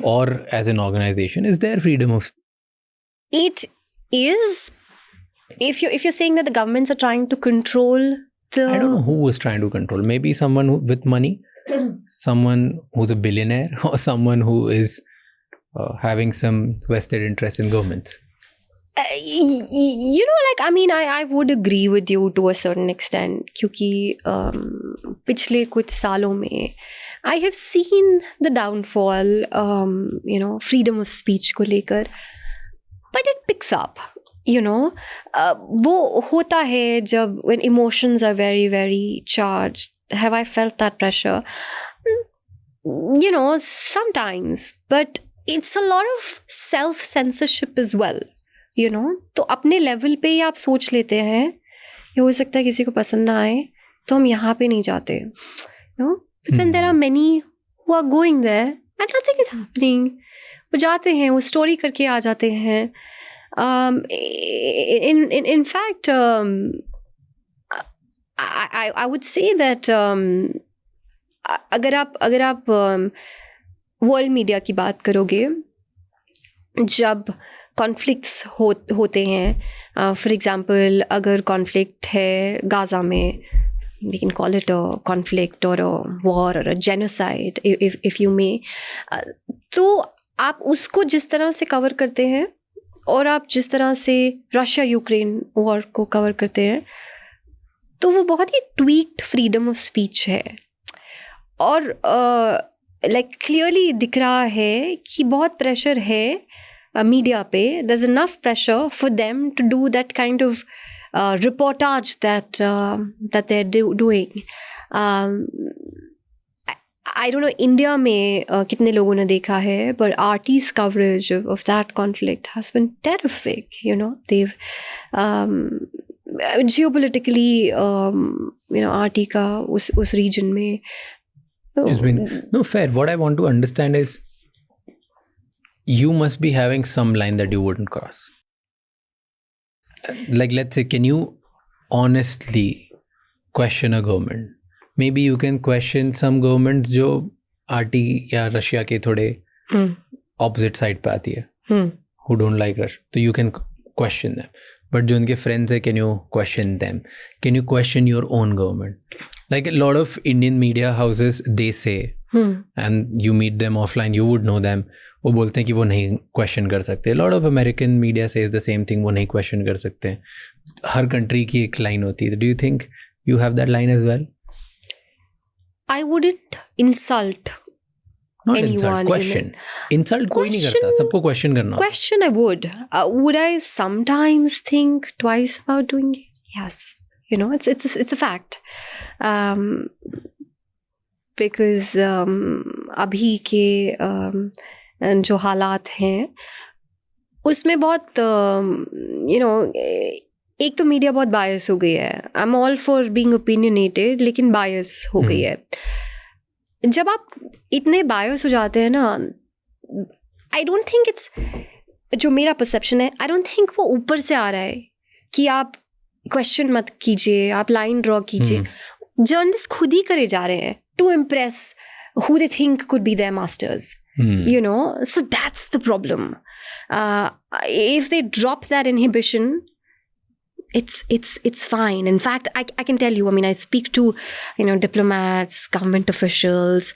or as an organization, is there freedom of speech? It is. If you're saying that the governments are trying to control the... I don't know who is trying to control. Maybe someone with money, someone who's a billionaire, or someone who is having some vested interest in governments. You know, like, I mean, I would agree with you to a certain extent, क्योंकि पिछले कुछ सालों में I have seen the downfall, freedom of speech को लेकर, but it picks up. You know, वो होता है जब when emotions are very, very charged. Have I felt that pressure? You know, sometimes, but it's a lot of self-censorship as well. You know, तो अपने level पे ही आप सोच लेते हैं, ये हो सकता है किसी को पसंद ना आए, तो हम यहाँ पे नहीं जाते. You know, but then there are many who are going there and nothing is happening. वो जाते हैं, वो स्टोरी करके आ जाते हैं. In fact, I would say that अगर आप वर्ल्ड मीडिया की बात करोगे, जब कॉन्फ्लिक्ट्स होते हैं, फॉर एग्जांपल अगर कॉन्फ्लिक्ट है गाज़ा में, we can call it a conflict or a war or a genocide if you may, तो आप उसको जिस तरह से कवर करते हैं और आप जिस तरह से रशिया यूक्रेन वॉर को कवर करते हैं, तो वो बहुत ही ट्वीक्ड फ्रीडम ऑफ स्पीच है. और लाइक क्लियरली दिख रहा है कि बहुत प्रेशर है मीडिया पे. There is enough pressure for them to do that kind of reportage that they are doing. I don't know India में कितने लोगों ने देखा है, but RT's coverage of that conflict has been terrific. You know, they've geopolitically, RT का उस region में. It's been no fair. What I want to understand is, you must be having some line that you wouldn't cross. Like, let's say, can you honestly question a government? Maybe you can question some governments जो RT या Russia के थोड़े opposite side पे आती है, who don't like Russia, तो you can question them. But जो उनके friends है, can you question them? Can you question your own government? Like a lot of Indian media houses, they say, and you meet them offline, you would know them, वो बोलते हैं कि वो नहीं question कर सकते. A lot of American media says the same thing, वो नहीं question कर सकते हैं. हर country की एक line होती है. Do you think you have that line as well? I wouldn't insult Not anyone. Insult, question. Insult कोई नहीं करता, सबको question करना. Question I would. Would I sometimes think twice about doing it? Yes. You know, it's a fact. Because अभी के जो हालात हैं, उसमें बहुत एक तो मीडिया बहुत बायस हो गई है. I am all for being opinionated, लेकिन बायस हो गई है. जब आप इतने बायस हो जाते हैं ना, आई डोंट थिंक इट्स, जो मेरा परसेप्शन है, आई डोंट थिंक वो ऊपर से आ रहा है कि आप क्वेश्चन मत कीजिए, आप लाइन ड्रॉ कीजिए. जर्नलिस्ट खुद ही करे जा रहे हैं to impress who they think could be their masters. You know, so that's the problem. If they drop that inhibition, it's fine. In fact, I can tell you, I mean, I speak to, diplomats, government officials,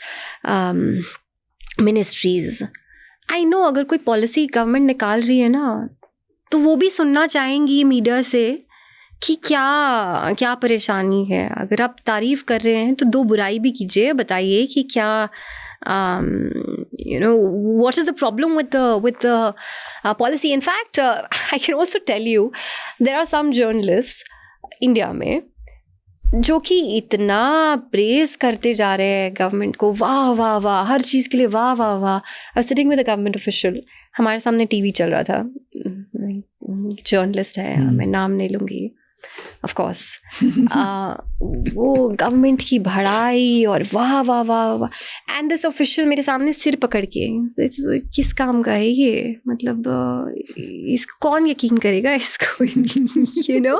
ministries. I know अगर कोई policy government निकाल रही है ना, तो वो भी सुनना चाहेंगी मीडिया से कि क्या परेशानी है. अगर आप तारीफ कर रहे हैं तो दो बुराई भी कीजिए, बताइए कि क्या What is the problem with the policy? In fact, I can also tell you, there are some journalists India में जो कि इतना प्रेज करते जा रहे हैं गवर्नमेंट को, वाह वाह वाह, हर चीज़ के लिए वाह वाह वाह. I was sitting with a government official, हमारे सामने टीवी चल रहा था, जर्नलिस्ट है, मैं नाम नहीं लूँगी ऑफ कोर्स. वो गवर्नमेंट की बढ़ाई और वाह वाह वाह वाह, एंड दिस ऑफिशियल मेरे सामने सिर पकड़ के, किस काम का है ये, मतलब इसको कौन यकीन करेगा इसको, you know.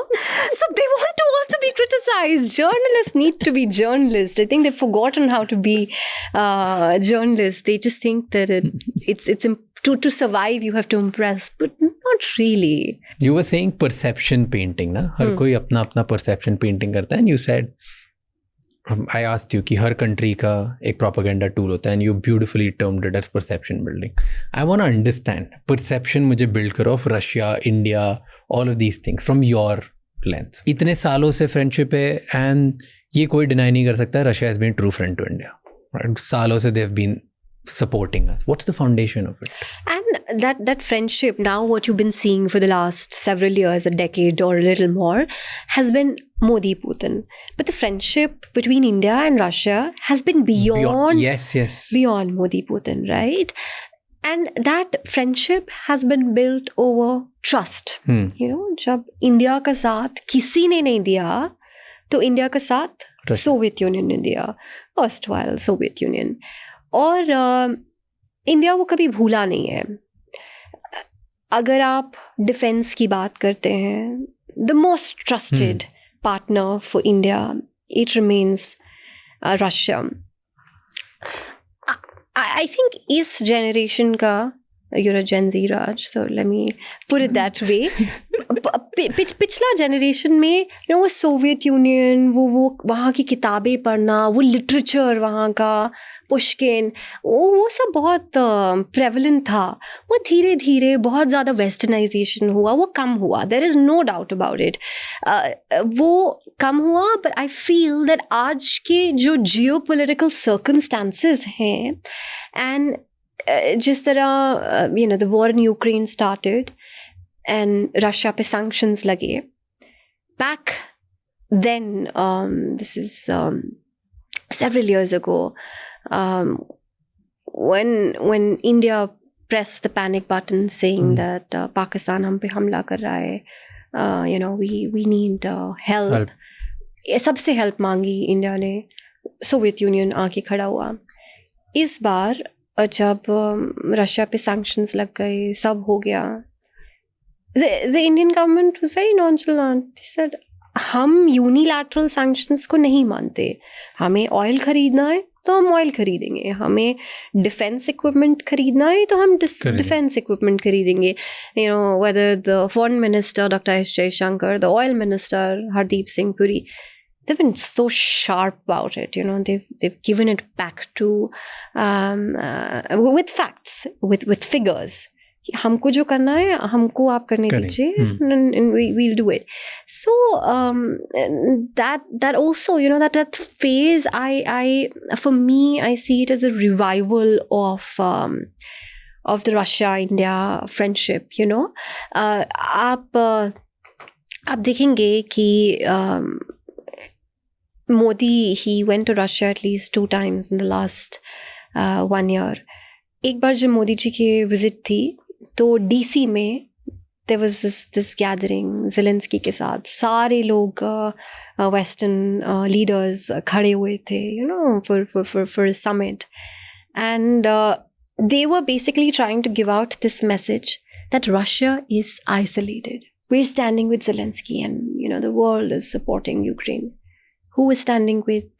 So they want to also be criticized. Journalists need to be journalists. I think they've forgotten how to be journalists. They just think that it's to survive you have to impress, but not really. You were saying perception painting, ना? हर कोई अपना अपना perception painting करता है. And you said, I asked you कि हर country का एक propaganda tool होता है, and you beautifully termed it as perception building. I want to understand perception मुझे build करो of Russia, India, all of these things from your lens. इतने सालों से friendship है, and ये कोई deny नहीं कर सकता, Russia has been a true friend to India. Right? सालों से they've been supporting us. What's the foundation of it? And that friendship, now what you've been seeing for the last several years, a decade or a little more, has been Modi-Putin. But the friendship between India and Russia has been beyond beyond Modi-Putin, right? And that friendship has been built over trust. You know, जब India का साथ किसी ने नहीं दिया, तो India का साथ सोवियत यूनियन ने दिया, erstwhile सोवियत यूनियन. और इंडिया वो कभी भूला नहीं है. अगर आप डिफेंस की बात करते हैं, the most trusted partner for India, it remains Russia. I think इस जनरेशन का, you're a Gen Z, Raj, so let me put it that way. पिछला जनरेशन में वो सोवियत यूनियन, वो वहाँ की किताबें पढ़ना, वो लिटरेचर वहाँ का, पुष्किन, वो सब बहुत प्रेवलेंट था. वो धीरे धीरे बहुत ज़्यादा वेस्टर्नाइजेशन हुआ, वो कम हुआ, there is no doubt about it. वो कम हुआ, बट आई फील दैट आज के जो जियो पोलिटिकल सर्कमस्टांसेस हैं, एंड जिस तरह the war in Ukraine started and Russia पे सैंक्शंस लगे, back then this is several years ago, when India pressed the panic button saying that Pakistan हम पे हमला कर रहा है, we need help. सबसे हेल्प मांगी इंडिया ने, सोवियत यूनियन आके खड़ा हुआ. इस बार जब रशिया पे सैंक्शंस लग गए, सब हो गया, the Indian government was very nonchalant. They said, हम यूनिलैटरल सैंक्शंस को नहीं मानते, हमें ऑयल खरीदना है तो हम ऑयल खरीदेंगे, हमें डिफेंस इक्विपमेंट खरीदना है तो हम डिफेंस इक्विपमेंट खरीदेंगे. whether the foreign minister Dr. S. Jaishankar, the oil minister Hardeep Singh Puri, they've been so sharp about it. They've given it back to with facts, with figures. हमको जो करना है हमको आप करने दीजिए, and we'll do it. So that also, that phase, I for me, I see it as a revival of the Russia-India friendship. आप देखेंगे कि Modi, he went to Russia at least 2 times in the last 1 year. एक बार जब मोदी जी की visit थी, तो DC में there was this gathering Zelensky के साथ, सारे लोग Western leaders खड़े हुए थे, for a summit, and they were basically trying to give out this message that Russia is isolated. We're standing with Zelensky, and the world is supporting Ukraine. Who is standing with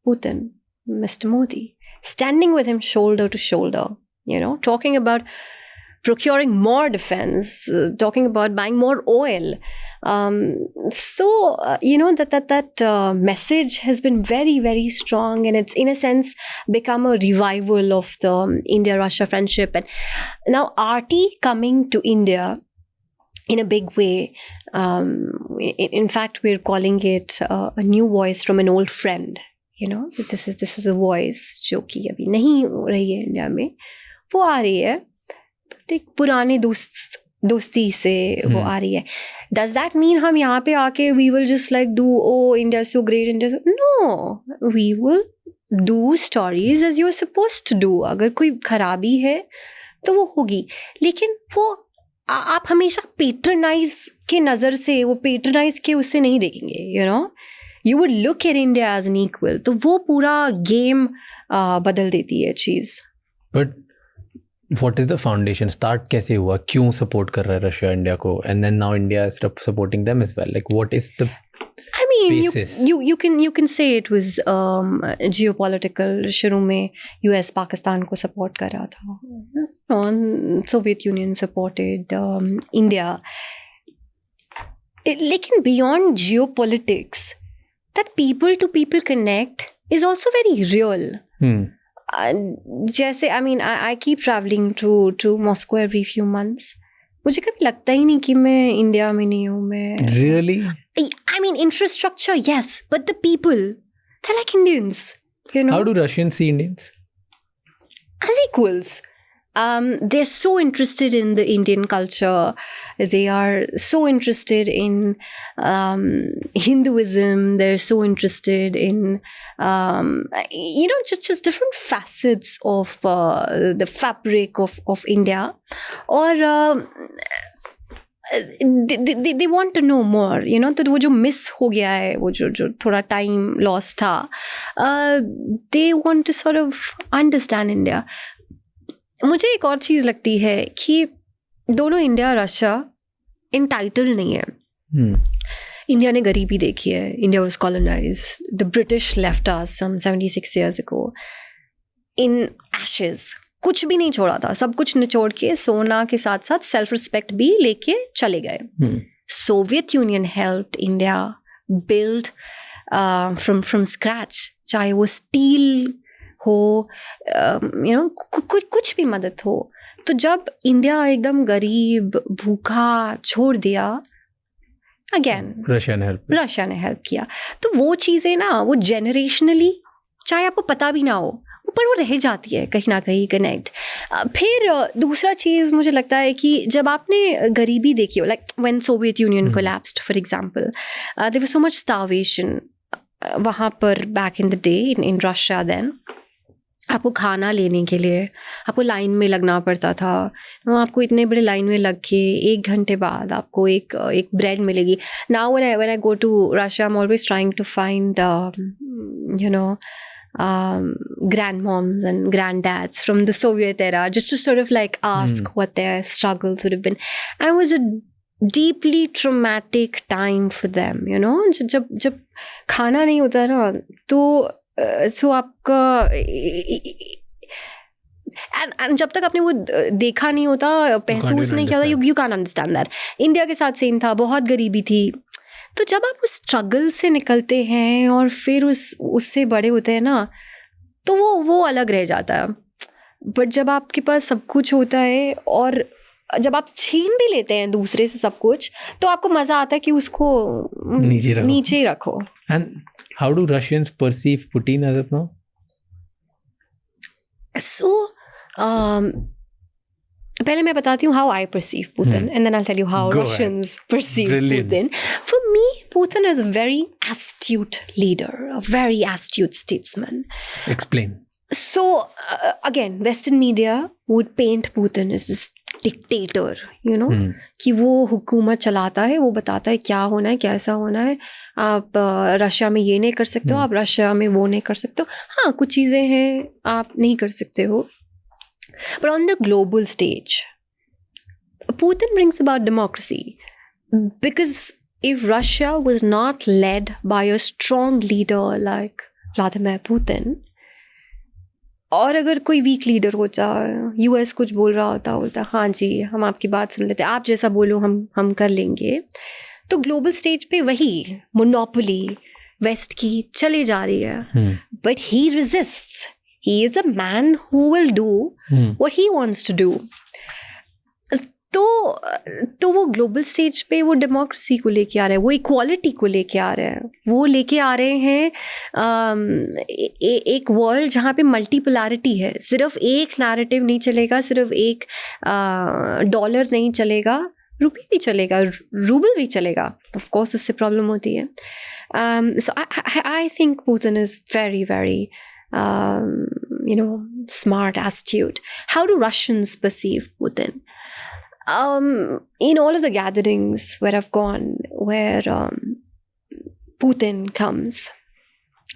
Putin? Mr. Modi. Standing with him shoulder to shoulder, talking about procuring more defense, talking about buying more oil. That message has been very, very strong, and it's in a sense become a revival of the India-Russia friendship. And now RT coming to India in a big way. In fact, we're calling it a new voice from an old friend. you know, this is a voice जो कि अभी नहीं हो रही है India में, वो आ रही है, but एक पुराने दोस्ती से वो आ रही है. Does that mean हम यहाँ पे आके we will just like do, oh India is so great, India is... No, we will do stories as you're supposed to do. अगर कोई खराबी है तो वो होगी, लेकिन वो आप हमेशा पेट्रनाइज के नज़र से, वो पेट्रनाइज के उससे नहीं देखेंगे. You know, you would look at India as an equal. तो वो पूरा गेम बदल देती है चीज़. But what is the foundation? Start कैसे हुआ? क्यों सपोर्ट कर रहा है रशिया इंडिया को? And then now India is supporting them as well. Like what is the I mean, basis? you can say it was geopolitical. शुरू में US Pakistan को सपोर्ट कर रहा था. Soviet Union supported India. लेकिन beyond geopolitics, that people to people connect is also very real. जैसे I mean I keep traveling to Moscow every few months. मुझे कभी लगता ही नहीं कि मैं इंडिया में नहीं हूँ. मैं Really? I mean, infrastructure, yes, but the people, they're like Indians, you know. How do Russians see Indians? As equals. They're so interested in the Indian culture. They are so interested in Hinduism. They're so interested in, you know, just different facets of the fabric of India. Or they want to know more, you know. तो वो जो miss हो गया है, वो जो थोड़ा time loss था, they want to sort of understand India. मुझे एक और चीज़ लगती है कि दोनों इंडिया और रशिया इंटाइटल्ड नहीं है. इंडिया ने गरीबी देखी है. India was colonised. The British left us some 76 years ago in ashes. कुछ भी नहीं छोड़ा था, सब कुछ निचोड़ के सोना के साथ साथ सेल्फ रिस्पेक्ट भी लेके चले गए. Soviet union helped India build from scratch, चाहे वो स्टील हो, यू नो, कुछ भी मदद हो. तो जब इंडिया एकदम गरीब भूखा छोड़ दिया, अगेन रशिया ने हेल्प किया. तो वो चीज़ें ना, वो जेनरेशनली चाहे आपको पता भी ना हो, पर वो रह जाती है कहीं ना कहीं कनेक्ट. फिर दूसरा चीज़ मुझे लगता है कि जब आपने गरीबी देखी हो, like when Soviet Union collapsed for example, there was so much starvation वहाँ पर back in the day in Russia. Then आपको खाना लेने के लिए आपको लाइन में लगना पड़ता था. आपको इतने बड़े लाइन में लग के 1 घंटे बाद आपको एक ब्रेड मिलेगी. Now when I go to Russia, I am always trying to find you know grandmoms and granddads from the Soviet era, just to sort of like ask what their struggles would have been. And it was a deeply traumatic time for them, you know. जब खाना नहीं होता ना, तो आपका and जब तक आपने वो देखा नहीं होता, महसूस नहीं किया होता, you can't understand that. India के साथ सेम था, बहुत गरीबी थी. तो जब आप उस स्ट्रगल से निकलते हैं और फिर उससे बड़े होते हैं ना, तो वो अलग रह जाता है. बट जब आपके पास सब कुछ होता है और जब आप छीन भी लेते हैं दूसरे से सब कुछ, तो आपको मज़ा आता है कि उसको नीचे ही रखो. And how do Russians perceive Putin as of now? So पहले मैं बताती हूँ how I perceive Putin, and then I'll tell you how Russians perceive Putin. For me, Putin is a very astute leader, a very astute statesman. Explain. So, again, Western media would paint Putin as this dictator, you know, कि वो हुकूमत चलाता है, वो बताता है क्या होना है, कैसा होना है. आप रशिया में ये नहीं कर सकते हो, आप रशिया में वो नहीं कर सकते हो. हाँ, कुछ चीज़ें हैं आप नहीं कर सकते हो. But on the global stage, Putin brings about democracy, because if Russia was not led by a strong leader like Vladimir Putin, और अगर कोई वीक लीडर होता, यूएस कुछ बोल रहा होता, बोलता हाँ जी हम आपकी बात सुन लेते, आप जैसा बोलो हम कर लेंगे, तो ग्लोबल स्टेज पे वही मोनोपोली वेस्ट की चली जा रही है. But he resists. He is a man who will do what he wants to do. तो वो ग्लोबल स्टेज पे वो डेमोक्रेसी को लेके आ रहे हैं, वो इक्वालिटी को लेके आ रहे हैं, वो लेके आ रहे हैं एक वर्ल्ड जहाँ पे मल्टीपोलैरिटी है. सिर्फ एक नैरेटिव नहीं चलेगा, सिर्फ एक डॉलर नहीं चलेगा, रुपी भी चलेगा, रूबल भी चलेगा. ऑफ कोर्स उससे प्रॉब्लम होती है. So I think Putin is very, very smart, astute. How do Russians perceive Putin? In all of the gatherings where I've gone, where Putin comes,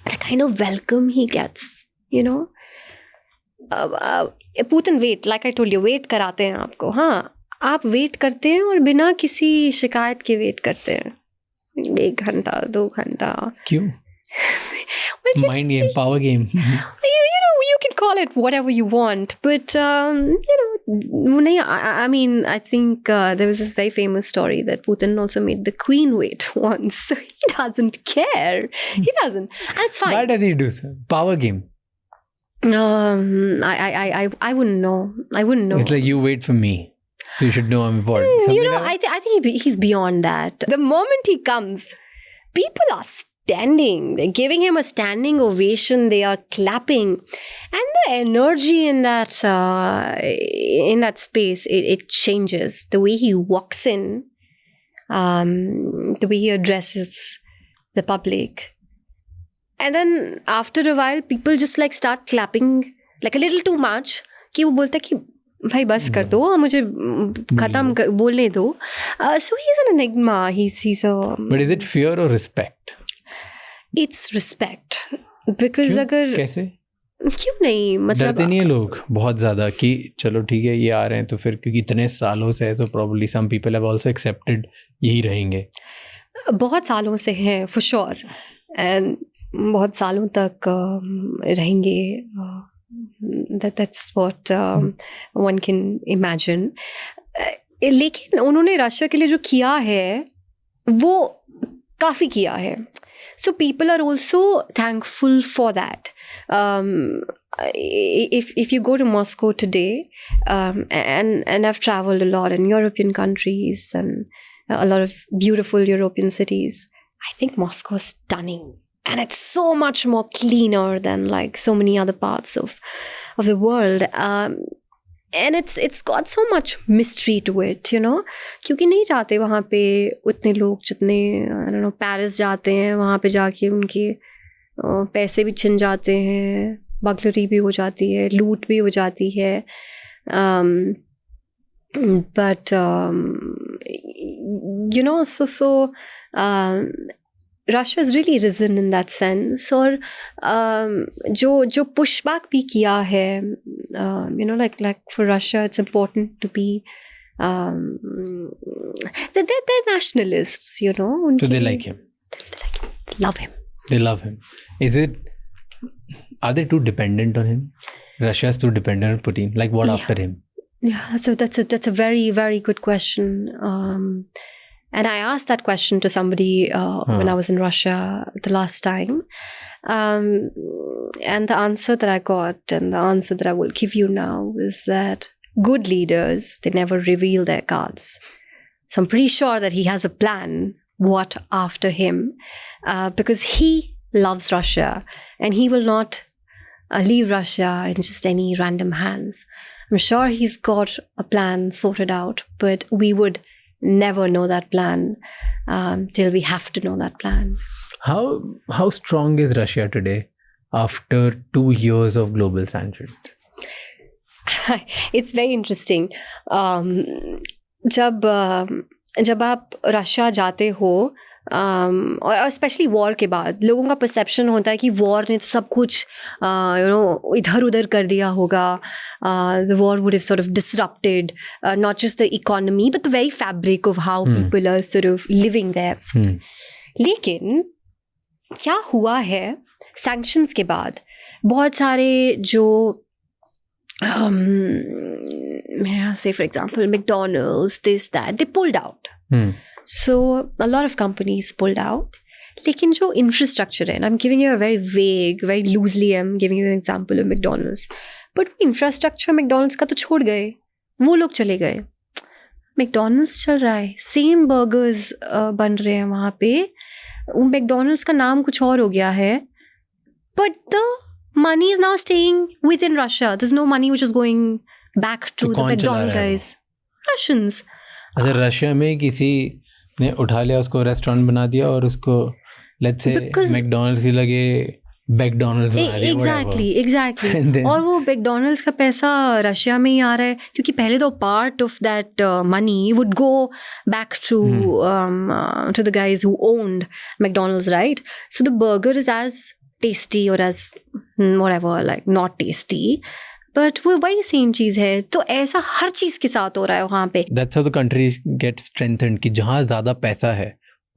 the kind of welcome he gets, Putin like I told you, wait कराते हैं आपको. हाँ, आप wait करते हैं और बिना किसी शिकायत के वेट करते हैं. 1 घंटा 2 घंटा. क्यों? Mind game, power game. You can call it whatever you want, but I mean, I think there was this very famous story that Putin also made the queen wait once. So he doesn't care. He doesn't, and it's fine. Why does he do so? Power game. I wouldn't know. It's like you wait for me, so you should know I'm important. I think he's beyond that. The moment he comes, people are standing. They're giving him a standing ovation. They are clapping, and the energy in that space it changes. The way he walks in, the way he addresses the public, and then after a while, people just like start clapping like a little too much. कि वो बोलता है कि भाई बस कर दो, मुझे खत्म बोलने दो. So he's an enigma. He's a. But is it fear or respect? It's respect. Because क्यों? अगर कैसे? क्यों नहीं, मतलब डरते नहीं है लोग बहुत ज़्यादा कि चलो ठीक है ये आ रहे हैं तो फिर क्योंकि इतने सालों से है तो probably some people have also accepted यही रहेंगे. बहुत सालों से हैं for sure, and बहुत सालों तक रहेंगे. That's what one can imagine. लेकिन उन्होंने रशिया के लिए जो किया है वो काफ़ी किया है. So people are also thankful for that. If you go to Moscow today, and I've traveled a lot in European countries and a lot of beautiful European cities, I think Moscow is stunning. And it's so much more cleaner than like so many other parts of the world. And it's got so much mystery to it, क्योंकि नहीं जाते वहाँ पे उतने लोग जितने I don't know Paris जाते हैं. वहाँ पे जाके उनके पैसे भी छिन जाते हैं, बगलरी भी हो जाती है, लूट भी हो जाती है. But Russia has really risen in that sense. और जो pushback भी किया है, like for Russia it's important to be they're nationalists, So they like him. Love him. They love him. Are they too dependent on him? Russia is too dependent on Putin. Like what after him? Yeah, so that's a very, very good question. And I asked that question to somebody when I was in Russia the last time. And the answer that I got, and the answer that I will give you now, is that good leaders, they never reveal their cards. So I'm pretty sure that he has a plan, what after him, because he loves Russia and he will not leave Russia in just any random hands. I'm sure he's got a plan sorted out, but we would never know that plan till we have to know that plan. How strong is Russia today after 2 years of global sanctions? It's very interesting. जब आप Russia जाते हो, और specially war के बाद लोगों का perception होता है कि वॉर ने तो सब कुछ इधर उधर कर दिया होगा. The war would have sort of disrupted not just the economy but the very fabric of how people are sort of living there. लेकिन क्या हुआ है सैंक्शंस के बाद? बहुत सारे जो say for example McDonald's, this, that, they pulled out. So a lot of companies pulled out. लेकिन जो infrastructure है, and I'm giving you a very vague, very loosely I'm giving you an example of McDonald's, but infrastructure McDonald's का तो छोड़ गए, वो लोग चले गए. मैकडोनल्ड्स चल रहा है, सेम बर्गर्स बन रहे हैं वहाँ पे. मैकडोनल्ड्स का नाम कुछ और हो गया है, but the money is now staying within Russia. There's no money which is going back to the McDonald's guys. Russians. अच्छा, रशिया में किसी ने उठा लिया उसको, रेस्टोरेंट बना दिया और उसको लेट्स से मैकडोनल्ड्स की लगे मैकडोनल्ड्स बना दिया. Exactly. और वो मैकडोनल्ड्स का पैसा रशिया में ही आ रहा है, क्योंकि पहले तो part of that money would go back to the guys who owned McDonald's, right? So the burger is as tasty or as whatever, like not tasty, but वो वही सेम चीज़ है. तो ऐसा हर चीज़ के साथ हो रहा है वहाँ पे. That's how the countries get strengthened, कि जहाँ ज़्यादा पैसा है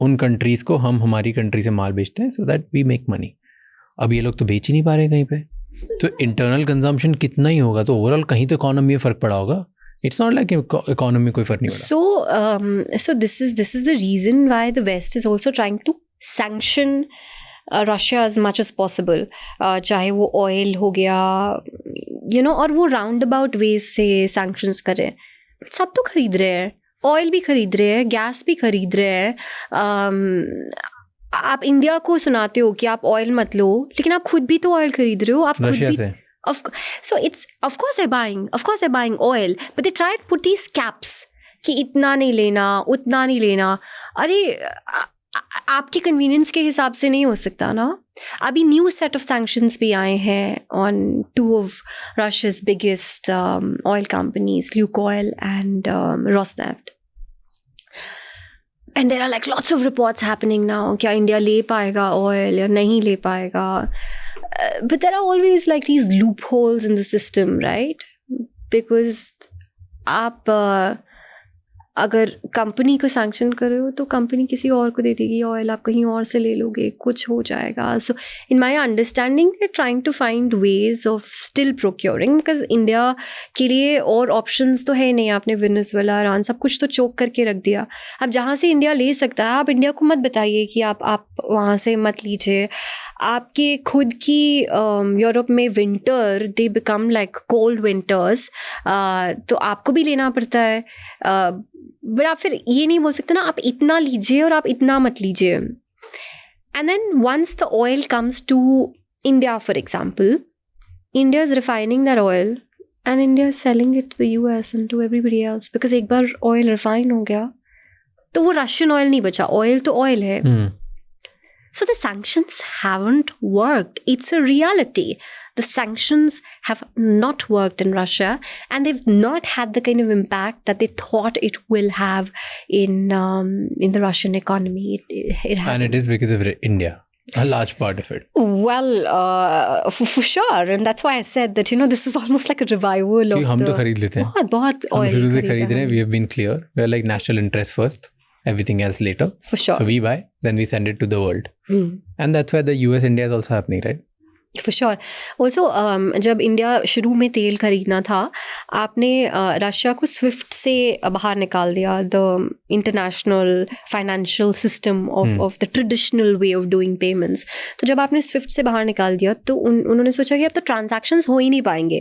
उन कंट्रीज़ को हम हमारी कंट्री से माल बेचते हैं, so that we make money. अब ये लोग तो बेच ही नहीं पा रहे कहीं पे, तो इंटरनल कंजम्पशन कितना ही होगा, तो ओवरऑल कहीं तो इकोनॉमी में फ़र्क पड़ा होगा. It's not like इकोनॉमी कोई फ़र्क नहीं पड़ा. So this is the reason why the West is also trying to sanction Russia as much as possible, चाहे वो ऑयल हो गया, you know, और वो राउंड अबाउट वेज से सैंक्शंस करें. सब तो खरीद रहे हैं, ऑयल भी खरीद रहे हैं, गैस भी खरीद रहे हैं. आप इंडिया को सुनाते हो कि आप ऑयल मत लो, लेकिन आप खुद भी तो ऑयल खरीद रहे हो. आप खुद भी so it's of course they're buying oil, but they try to put these caps कि इतना नहीं लेना, उतना नहीं लेना. अरे आपके कन्वीनियंस के हिसाब से नहीं हो सकता ना. अभी न्यू सेट ऑफ सैंक्शंस भी आए हैं on 2 of Russia's biggest oil companies, Lukoil and Rosneft. And there are like lots of reports happening now, क्या इंडिया ले पाएगा ऑयल या नहीं ले पाएगा. But there are always like these loopholes in the system, right? Because आप अगर company को सैंक्शन कर रहे हो तो कंपनी किसी और को दे देगी ऑयल, आप कहीं और से ले लोगे, कुछ हो जाएगा. So in my understanding they trying to find ways of still procuring, because India के लिए और ऑप्शंस तो है नहीं. आपने वेनेजुएला, ईरान सब कुछ तो चोक करके रख दिया. अब जहाँ से इंडिया ले सकता है, आप इंडिया को मत बताइए कि आप वहाँ से मत लीजिए. आपके खुद की यूरोप में winter they become like cold winters, तो आपको भी लेना पड़ता है. बट आप फिर ये नहीं बोल सकते ना आप इतना लीजिए और आप इतना मत लीजिए. And then once the oil comes to India, for example, India is refining that oil and India is selling it to the US and to everybody else, because एक बार ऑयल रिफाइन हो गया तो वो रशियन ऑयल नहीं बचा, oil तो oil है. So the sanctions haven't worked. It's a reality. The sanctions have not worked in Russia, and they've not had the kind of impact that they thought it will have in the Russian economy. It hasn't. And it is because of India. A large part of it. Well, for sure, and that's why I said that, you know, this is almost like a revival of हम तो खरीद लेते हैं. बहुत oil हम शुरू से खरीद रहे हैं. We have been clear. We are like national interest first. Everything else later. For sure. So we buy, then we send it to the world. And that's where the US-India is also happening, right? For sure. Also, जब India शुरू में तेल खरीदना था, आपने Russia को Swift से बाहर निकाल दिया, the international financial system of the traditional way of doing payments. तो जब आपने स्विफ्ट से बाहर निकाल दिया तो उन्होंने सोचा कि अब तो ट्रांजैक्शंस हो ही नहीं पाएंगे,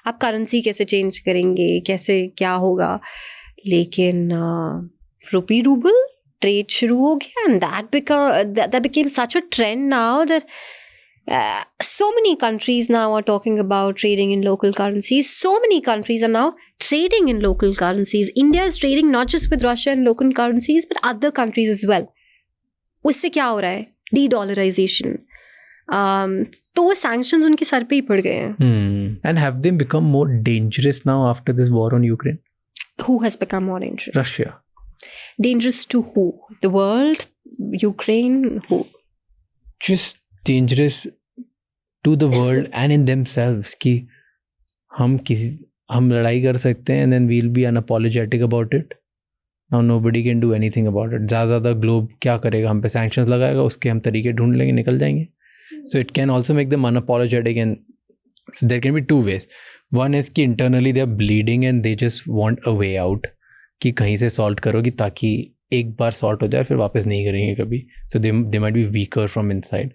आप करेंसी कैसे चेंज करेंगे, कैसे क्या होगा. लेकिन rupee ruble trade शुरू हो गया, and that became such a trend now that so many countries now are talking about trading in local currencies. So many countries are now trading in local currencies. India is trading not just with Russia in local currencies but other countries as well. उससे क्या हो रहा है? De-dollarization. तो वो sanctions उनके sir पे ही पड़ गए हैं. And have they become more dangerous now after this war on Ukraine? Who has become more dangerous? Russia. Dangerous to who? The world? Ukraine? Who? Just dangerous to the world and in themselves. कि हम लड़ाई कर सकते हैं and then we'll be unapologetic about it. Now nobody can do anything about it. ज़्यादा globe क्या करेगा, हम पे sanctions लगाएगा, उसके हम तरीके ढूंढ लेंगे, निकल जाएंगे. So it can also make them unapologetic, and so there can be two ways. One is कि internally they are bleeding and they just want a way out. कि कहीं से सॉल्ट करोगी ताकि एक बार सॉल्ट हो जाए फिर वापस नहीं करेंगे कभी. So they might be weaker from inside.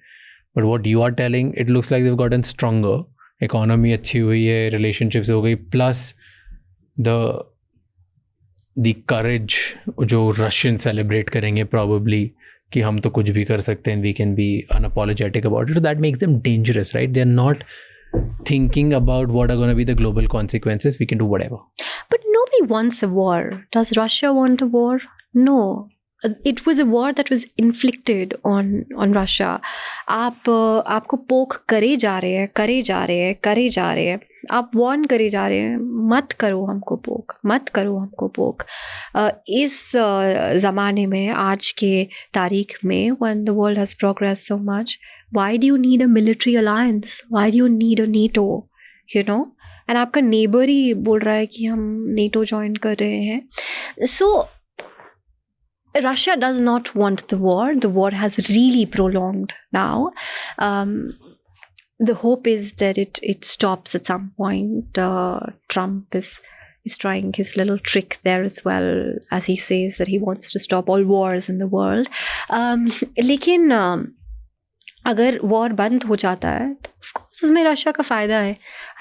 But what you are telling, it looks like they have gotten stronger. Economy अच्छी हुई है, रिलेशनशिप्स हो गई, प्लस द द करेज जो रशियन सेलिब्रेट करेंगे probably कि हम तो कुछ भी कर सकते हैं, we can be unapologetic about it. So that makes them dangerous, right? They're not thinking about what are going to be the global consequences. We can do whatever. But nobody wants a war. Does Russia want a war? No. It was a war that was inflicted on Russia. आपको पोक करे जा रहे हैं. आप warn करे जा रहे हैं, मत करो हमको पोक. इस ज़माने में, आज के तारीख में, when the world has progressed so much, why do you need a military alliance? Why do you need a NATO? You know? And आपका neighbor ही बोल रहा है कि हम NATO join कर रहे हैं. So Russia does not want the war. The war has really prolonged now. The hope is that it stops at some point. Trump is trying his little trick there as well, as he says that he wants to stop all wars in the world. लेकिन अगर war बंद हो जाता है तो of course उसमें Russia का फायदा है.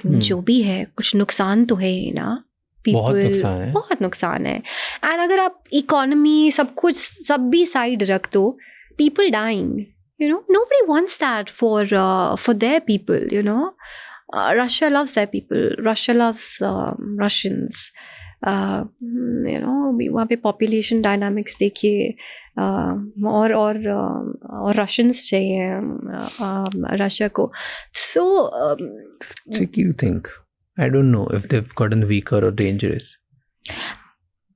जो भी है, कुछ नुकसान तो है ही ना. बहुत नुकसान है. एंड अगर आप इकोनॉमी सब कुछ सब भी साइड रख दो, people dying, you know, nobody wants that for their people, you know. Russia loves their people. Russia loves Russians. You know, वहाँ पे population dynamics देखिए, और Russians चाहिए रशिया को. So tricky to think. I don't know if they've gotten weaker or dangerous.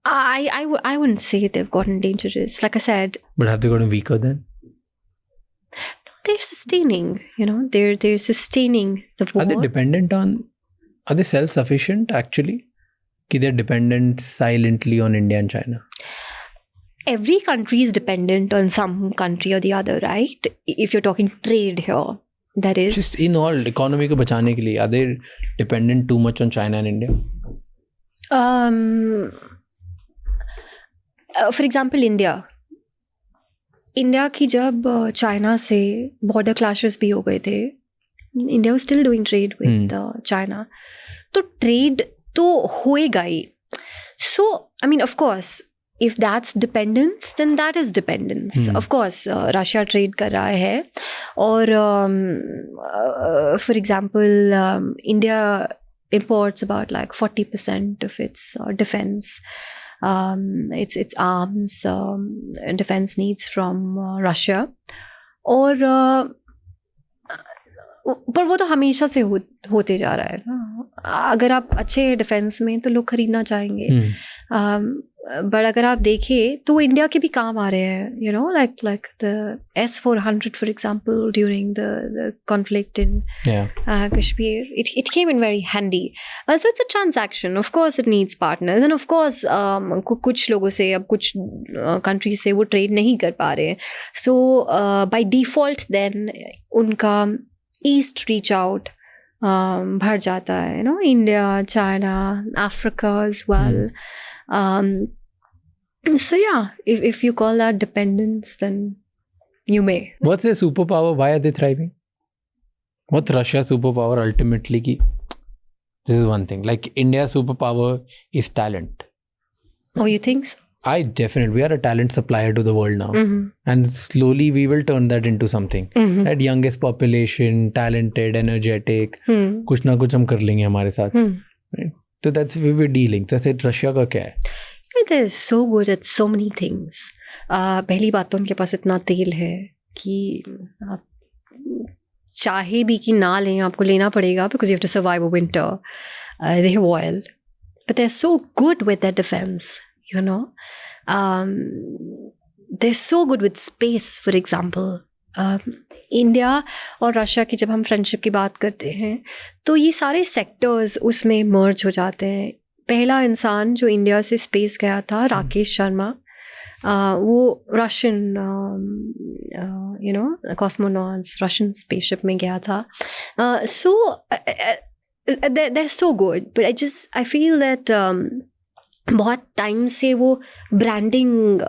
I wouldn't say they've gotten dangerous. Like I said. But have they gotten weaker then? No, they're sustaining. You know, they're sustaining the war. Are they self-sufficient actually? कि they're dependent silently on India and China. Every country is dependent on some country or the other, right? If you're talking trade here. That is just in all economy को बचाने के लिए, are they dependent too much on China and India? For example, India की जब China से border clashes भी हो गए थे, India was still doing trade with China. तो trade तो होएगा ही. So I mean, of course, if that's dependence, then that is dependence. Of course, Russia trade कर रहा है, और for example, India imports about like 40% of its defense, its arms, defense needs from Russia. और पर वो तो हमेशा से होते जा रहा है ना. अगर आप अच्छे डिफेंस में तो लोग खरीदना चाहेंगे. बट अगर आप देखें तो वो इंडिया के भी काम आ रहे हैं. You know, like the S-400 for example during the conflict in Kashmir, it came in very handy. So it's a transaction. Of course it needs partners, end of course कुछ लोगों से, अब कुछ कंट्री से वो ट्रेड नहीं कर पा रहे हैं. सो बाय डिफॉल्ट देन उनका ईस्ट रीच आउट बढ़ जाता है. You know, India, China, Africa as well. So yeah, if you call that dependence, then you may. What's their superpower? Why are they thriving? What's Russia's superpower ultimately? This is one thing. Like India's superpower is talent. Oh, you think so? We are a talent supplier to the world now. And slowly we will turn that into something. Right? Youngest population, talented, energetic. कुछ ना कुछ हम कर लेंगे हमारे साथ. Right? So that's we were dealing. तो ऐसे रशिया का क्या है? They're so good at so many things. पहली बात तो उनके पास इतना तेल है कि आप चाहे भी कि ना लें, आपको लेना पड़ेगा, because you have to survive a winter. They have oil, but they're so good with their defense. You know, they're so good with space. For example, India और रशिया की जब हम फ्रेंडशिप की बात करते हैं तो ये सारे सेक्टर्स उसमें मर्ज हो जाते हैं. पहला इंसान जो इंडिया से स्पेस गया था, राकेश शर्मा, वो Russian you know cosmonauts, Russian spaceship में गया था. सो they're so good, but I feel that बहुत टाइम से वो ब्रांडिंग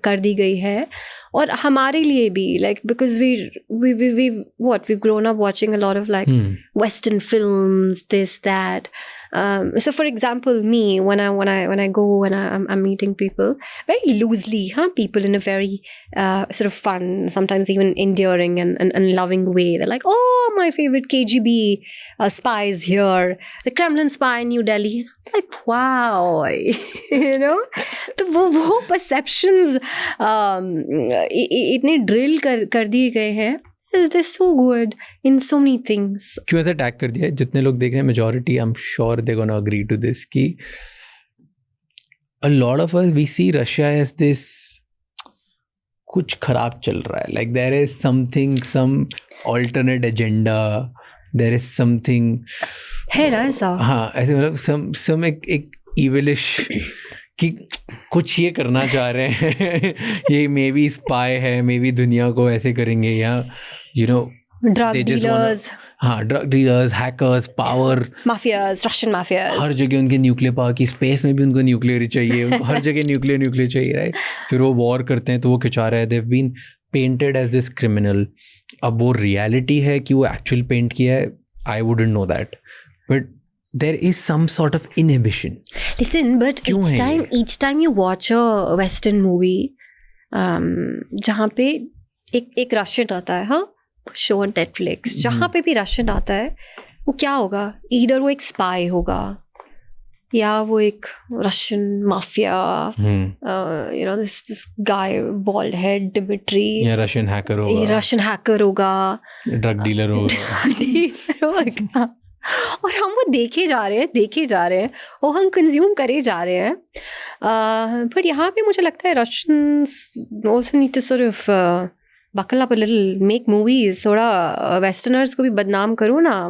कर दी गई है. और हमारे लिए भी, like, because we've grown up watching a lot of like Western films, this, that. So for example, me, when I go and I'm meeting people very loosely, people in a very sort of fun, sometimes even endearing and loving way. They're like, oh, my favorite KGB spy is here, the Kremlin spy in New Delhi. Like, wow, you know, तो वो perceptions इतने drill कर दिए गए हैं. They're so good in so many things. क्यों ऐसा tag कर दिया है? जितने लोग देख रहे हैं, majority, I'm sure they're gonna agree to this, कि a lot of us, we see Russia as this, कुछ खराब चल रहा है. Like there is something, some alternate agenda. There is something. है ना ऐसा? हाँ, ऐसे मतलब some एक evilish कि कुछ ये करना चाह रहे हैं. ये मे बी स्पाई है, मे बी दुनिया को ऐसे करेंगे, या you know, drug dealers, हाँ, drug dealers, hackers, power mafias, Russian mafias. हर जगह उनके न्यूक्लियर पावर की, स्पेस में भी उनको न्यूक्लियर चाहिए, उनको हर जगह न्यूक्लियर चाहिए, राइट? फिर वो वॉर करते हैं तो वो क्या चाह रहे हैं? They've been painted as this criminal. अब वो रियलिटी है कि वो एक्चुअल पेंट किया है, I wouldn't know that, but there is some sort of inhibition. Listen, but each time you watch a Western movie, जहाँ पे एक रशियन आता है, हाँ, शो ऑन नेटफ्लिक्स, जहाँ पे भी रशियन आता है, वो क्या होगा? इधर वो एक स्पाई होगा, या वो एक Russian mafia, you know, this guy, bald head, Dmitry, या रशियन हैकर होगा, ड्रग डीलर होगा. और हम वो देखे जा रहे हैं और हम कंज्यूम करे जा रहे हैं. बट यहाँ पे मुझे लगता है Russians also need to sort of buckle up a little, make movies. थोड़ा वेस्टर्नर्स को भी बदनाम करो ना.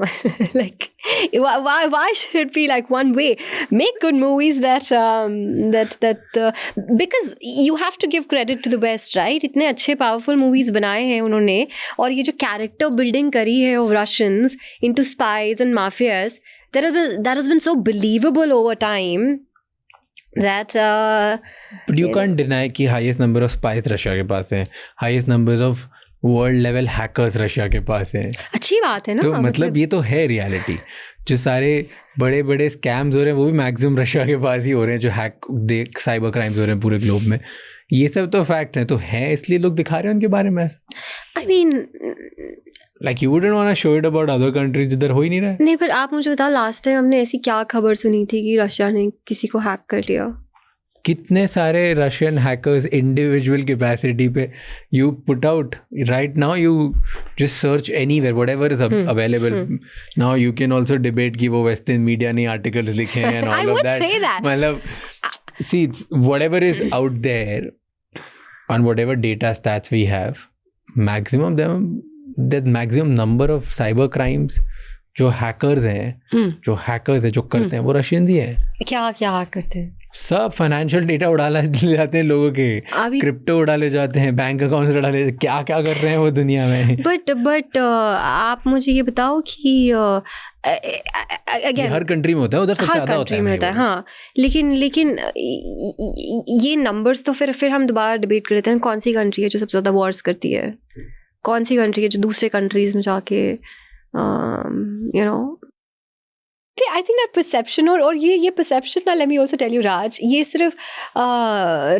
Like why should it be like one way? Make good movies that because you have to give credit to the West, right? इतने अच्छे powerful movies बनाए हैं उन्होंने, और ये जो character building करी है of Russians into spies and mafias, that has been so believable over time. That but you can't deny कि highest number of spies Russia के पास है, highest numbers of world level hackers Russia के पास है. अच्छी बात है ना. तो मतलब ये तो है रियलिटी. जो सारे बड़े बड़े स्कैम्स हो रहे हैं वो भी मैक्सिमम रशिया के पास ही हो रहे हैं, जो साइबर क्राइम्स हो रहे हैं पूरे ग्लोब में. ये सब तो फैक्ट हैं, तो हैं, इसलिए लोग दिखा रहे हैं उनके बारे में ऐसा. I mean, like you wouldn't want to show it about other countries जिधर हो ही नहीं रहा है. नहीं, पर आप मुझे बताओ, लास्ट टाइम हमने ऐसी क्या खबर सुनी थी कि रशिया ने किसी को हैक कर लिया? कितने सारे रशियन हैकर्स इंडिविजुअल कैपेसिटी पे you put out right now. You just search anywhere, whatever is available now. You can also debate कि वो वेस्टर्न मीडिया ने आर्टिकल्स लिखे हैं एंड ऑल ऑफ दैट. मतलब see, whatever is out there on whatever data stats we have, maximum number of cyber crimes जो hackers हैं, जो करते हैं वो रशियंस ही हैं. क्या करते हैं? सब फाइनेंशियल डेटा उड़ा ले जाते हैं लोगों के, क्रिप्टो उड़ा ले जाते हैं, बैंक अकाउंट उड़ा ले, क्या कर रहे हैं वो दुनिया में. बट आप मुझे ये बताओ कि अगेन हर कंट्री में होता है, उधर सबसे ज़्यादा होता है. हाँ, लेकिन ये नंबर्स तो फिर हम दोबारा डिबेट कर लेते हैं. कौन सी कंट्री है जो सबसे ज़्यादा वॉर्स करती है? कौन सी कंट्री है जो दूसरे कंट्रीज में जाके you know, I think that perception और ये perception ना, let me also tell you राज, ये सिर्फ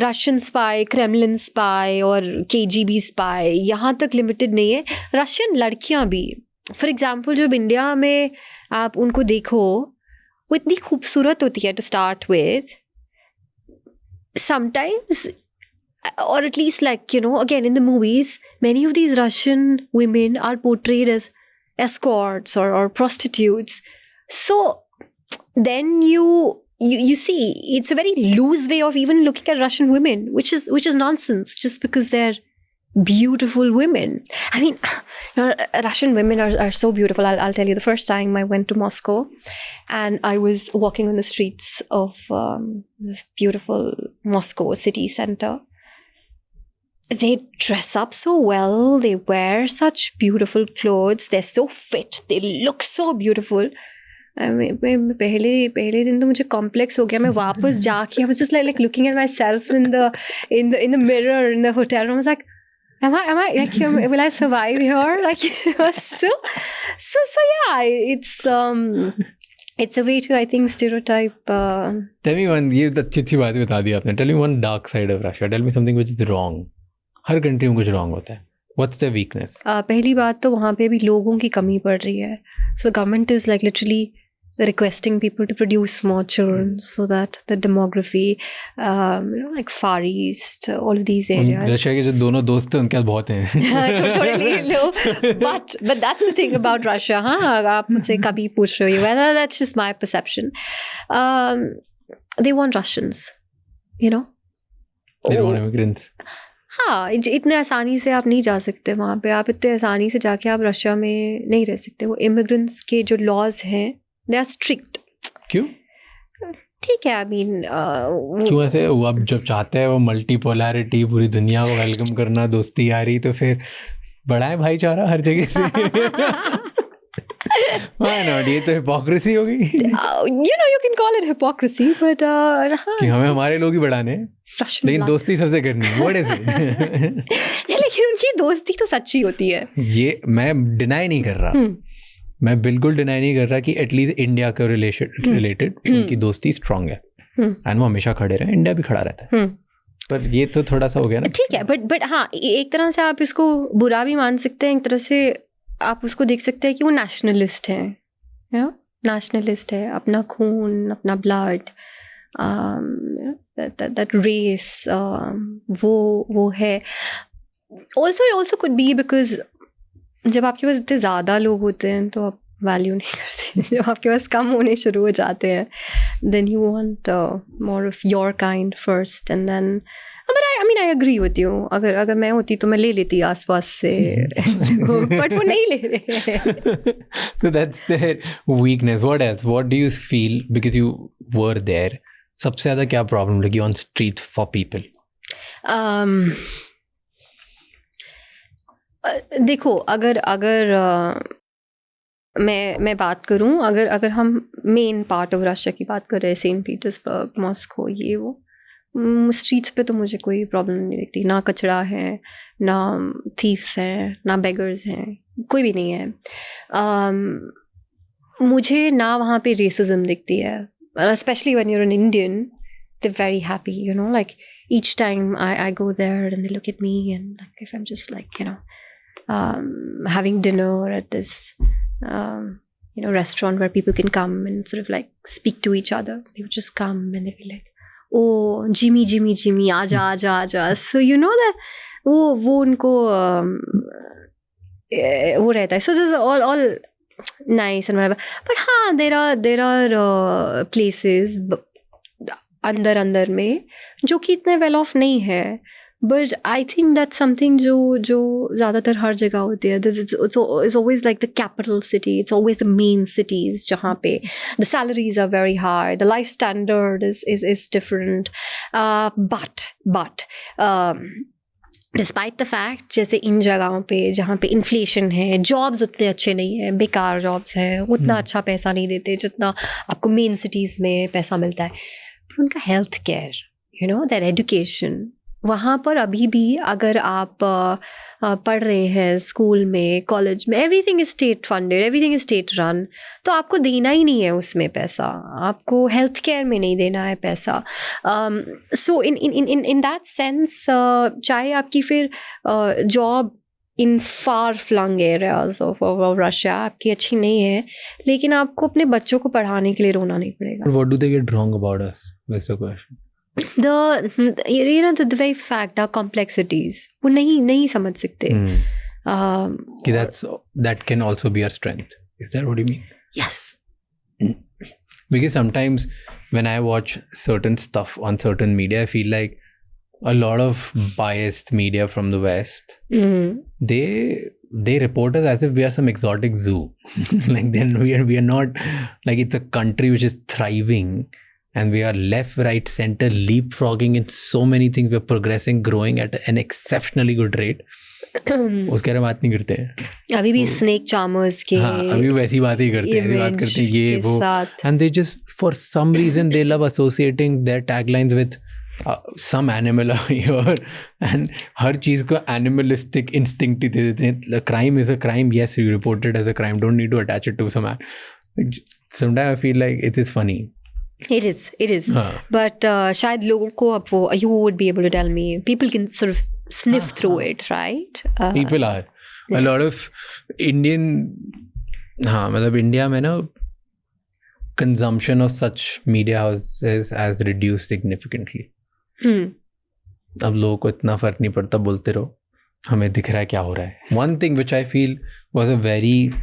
रशियन स्पाई, क्रेमलिन स्पाई और KGB स्पाई यहाँ तक लिमिटेड नहीं है. रशियन लड़कियाँ भी, फॉर एग्जाम्पल, जब इंडिया में आप उनको देखो, वो इतनी खूबसूरत होती है to start with. Sometimes, or at least, like, you know, again in the movies, many of these Russian women are portrayed as escorts or prostitutes. So then you see, it's a very loose way of even looking at Russian women, which is nonsense, just because they're beautiful women. I mean, you know, Russian women are so beautiful. I'll tell you, the first time I went to Moscow and I was walking on the streets of this beautiful Moscow city center. They dress up so well, they wear such beautiful clothes, they're so fit, they look so beautiful. पहले दिन तो मुझे complex हो गया. मैं वापस जाके I was just like looking at myself in the mirror in the hotel room. I was like, am I like, will I survive here? Like, you know, so yeah, It's a way to, I think, stereotype. Tell me one, ये तो अच्छी बात बता दी आपने. Tell me one dark side of Russia. Tell me something which is wrong. Her country में कुछ wrong होता है. What's the weakness? पहली बात तो वहाँ पे भी लोगों की कमी पड़ रही है. So government is like literally requesting people to produce more children so that the demography, like Far East, all of these areas. Russia के जो दोनों दोस्त हैं उनके पास बहुत हैं. थोड़े लो. But that's the thing about Russia, हाँ. आप मुझसे कभी पूछ रहे हो, well, that's just my perception. They want Russians, you know. They don't want immigrants. हाँ, इतने आसानी से आप नहीं जा सकते वहाँ पे. आप इतने आसानी से जाके आप रशिया में नहीं रह सकते. वो इमिग्रेंट्स के जो लॉज हैं they are strict. क्यों? ठीक है, I mean, क्यों ऐसे? वो अब जब चाहते हैं वो मल्टीपोलैरिटी, पूरी दुनिया को वेलकम करना, दोस्ती यारी, तो फिर बढ़ाए भाईचारा हर जगह से. Why not? ये तो हिपोक्रेसी होगी. You know, you can call it hypocrisy, but कि हमें हमारे लोग ही बढ़ाने हैं, लेकिन दोस्ती सबसे करनी है. What is it? लेकिन उनकी दोस्ती तो सच्ची होती है. ये मैं डिनाई नहीं कर रहा. मैं बिल्कुल डिनाई नहीं कर रहा कि एटलीस्ट इंडिया के रिलेटेड उनकी दोस्ती स्ट्रांग है. एंड वो हमेशा खड़े रहे. इंडिया भी खड़ा रहता है. पर ये तो थोड़ा सा हो गया ना. ठीक है, बट हाँ, एक तरह से आप इसको बुरा भी मान सकते हैं. एक तरह से आप उसको देख सकते हैं कि वो नेशनलिस्ट हैं. नेशनलिस्ट है. अपना खून, अपना ब्लड, दैट रेस, वो है. Also it also could be because जब आपके पास इतने ज़्यादा लोग होते हैं तो आप वैल्यू नहीं करते. जब आपके पास कम होने शुरू हो जाते हैं, then you want more of your kind first and then. But I agree होती हूँ. अगर मैं होती तो मैं ले लेती आसपास से. बट वो नहीं ले रहे हैं. So that's their weakness. What else? What do you feel, because you were there, सबसे ज़्यादा क्या प्रॉब्लम लगी on street for people? देखो, अगर मैं बात करूं, अगर हम मेन पार्ट ऑफ रशिया की बात कर रहे हैं, सेंट पीटर्सबर्ग, मॉस्को, ये वो स्ट्रीट्स पे तो मुझे कोई प्रॉब्लम नहीं दिखती. ना कचरा है, ना थीफ्स हैं, ना बेगर्स हैं, कोई भी नहीं है. मुझे ना वहाँ पे रेसिज्म दिखती है. Especially when you are an Indian, they very happy, you know, like each time I go there and they look at me, and like if I'm just like, you know, having dinner at this restaurant where people can come and sort of like speak to each other, they would just come and they'd be like, oh, Jimmy, aja. So you know that वो उनको वो रहता है. So this is all nice and whatever, but हाँ, there are places अंदर में जो कि इतने वेल ऑफ नहीं है. But I think that's something जो ज़्यादातर हर जगह होती है. It's always like the capital city, it's always the main cities जहाँ पे the salaries are very high, the life standard is different. But despite the fact, जैसे इन जगहों पे जहाँ पे इन्फ्लेशन है, जॉब्स उतने अच्छे नहीं है, बेकार जॉब्स है, उतना अच्छा पैसा नहीं देते जितना आपको मेन सिटीज़ में पैसा मिलता है. पर उनका health care, you know, that education, वहाँ पर अभी भी अगर आप पढ़ रहे हैं स्कूल में, कॉलेज में, everything is state funded, everything is state run, तो आपको देना ही नहीं है उसमें पैसा. आपको हेल्थ केयर में नहीं देना है पैसा. सो इन दैट सेंस, चाहे आपकी फिर job in far flung areas of Russia आपकी अच्छी नहीं है, लेकिन आपको अपने बच्चों को पढ़ाने के लिए रोना नहीं पड़ेगा. What do they get wrong about us? That's the question. The very fact, our complexities, वो नहीं समझ सकते. That can also be our strength. Is that what you mean? Yes. Because sometimes when I watch certain stuff on certain media, I feel like a lot of biased media from the West, they report us as if we are some exotic zoo. Like then we are not, like it's a country which is thriving and we are left, right, center, leapfrogging in so many things. We're progressing, growing at an exceptionally good rate. उसके बारे में बात नहीं करते हैं. अभी भी snake charmers के, हाँ, अभी वैसी बात ही करते हैं, ऐसी बात करते हैं ये वो. And they just, for some reason, they love associating their taglines with some animal here, and हर चीज़ को animalistic instinct दे देते हैं. Crime is a crime, yes, you report it as a crime, don't need to attach it to some sometimes I feel like it is funny. It is. हाँ. But शायद लोगों को अब वो, you would be able to tell me, people can sort of sniff through it, right? People are. A lot of Indian, हाँ मतलब India में ना consumption of such media houses has reduced significantly. अब लोगों को इतना फर्क नहीं पड़ता, बोलते रहो, हमें दिख रहा है क्या हो रहा है. One thing which I feel was a very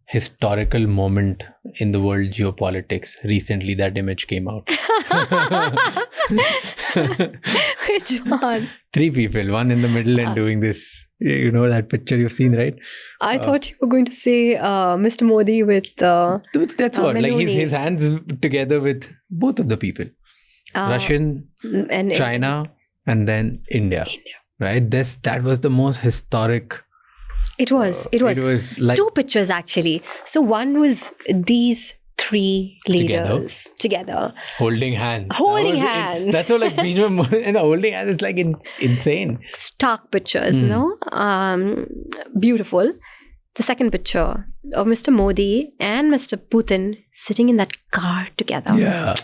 historical moment in the world geopolitics. Recently that image came out. Which one? 3 people, one in the middle and doing this. You know that picture you've seen, right? I thought you were going to say Mr. Modi with That's what, like Meloni. his hands together with both of the people. Russian, and China, and then India. Right? That was the most historic. It was like 2 pictures actually. So one was these 3 leaders together holding hands. Hands. That's all, like and holding hands is like insane. Stark pictures, no? Beautiful. The second picture of Mr. Modi and Mr. Putin sitting in that car together. Yeah.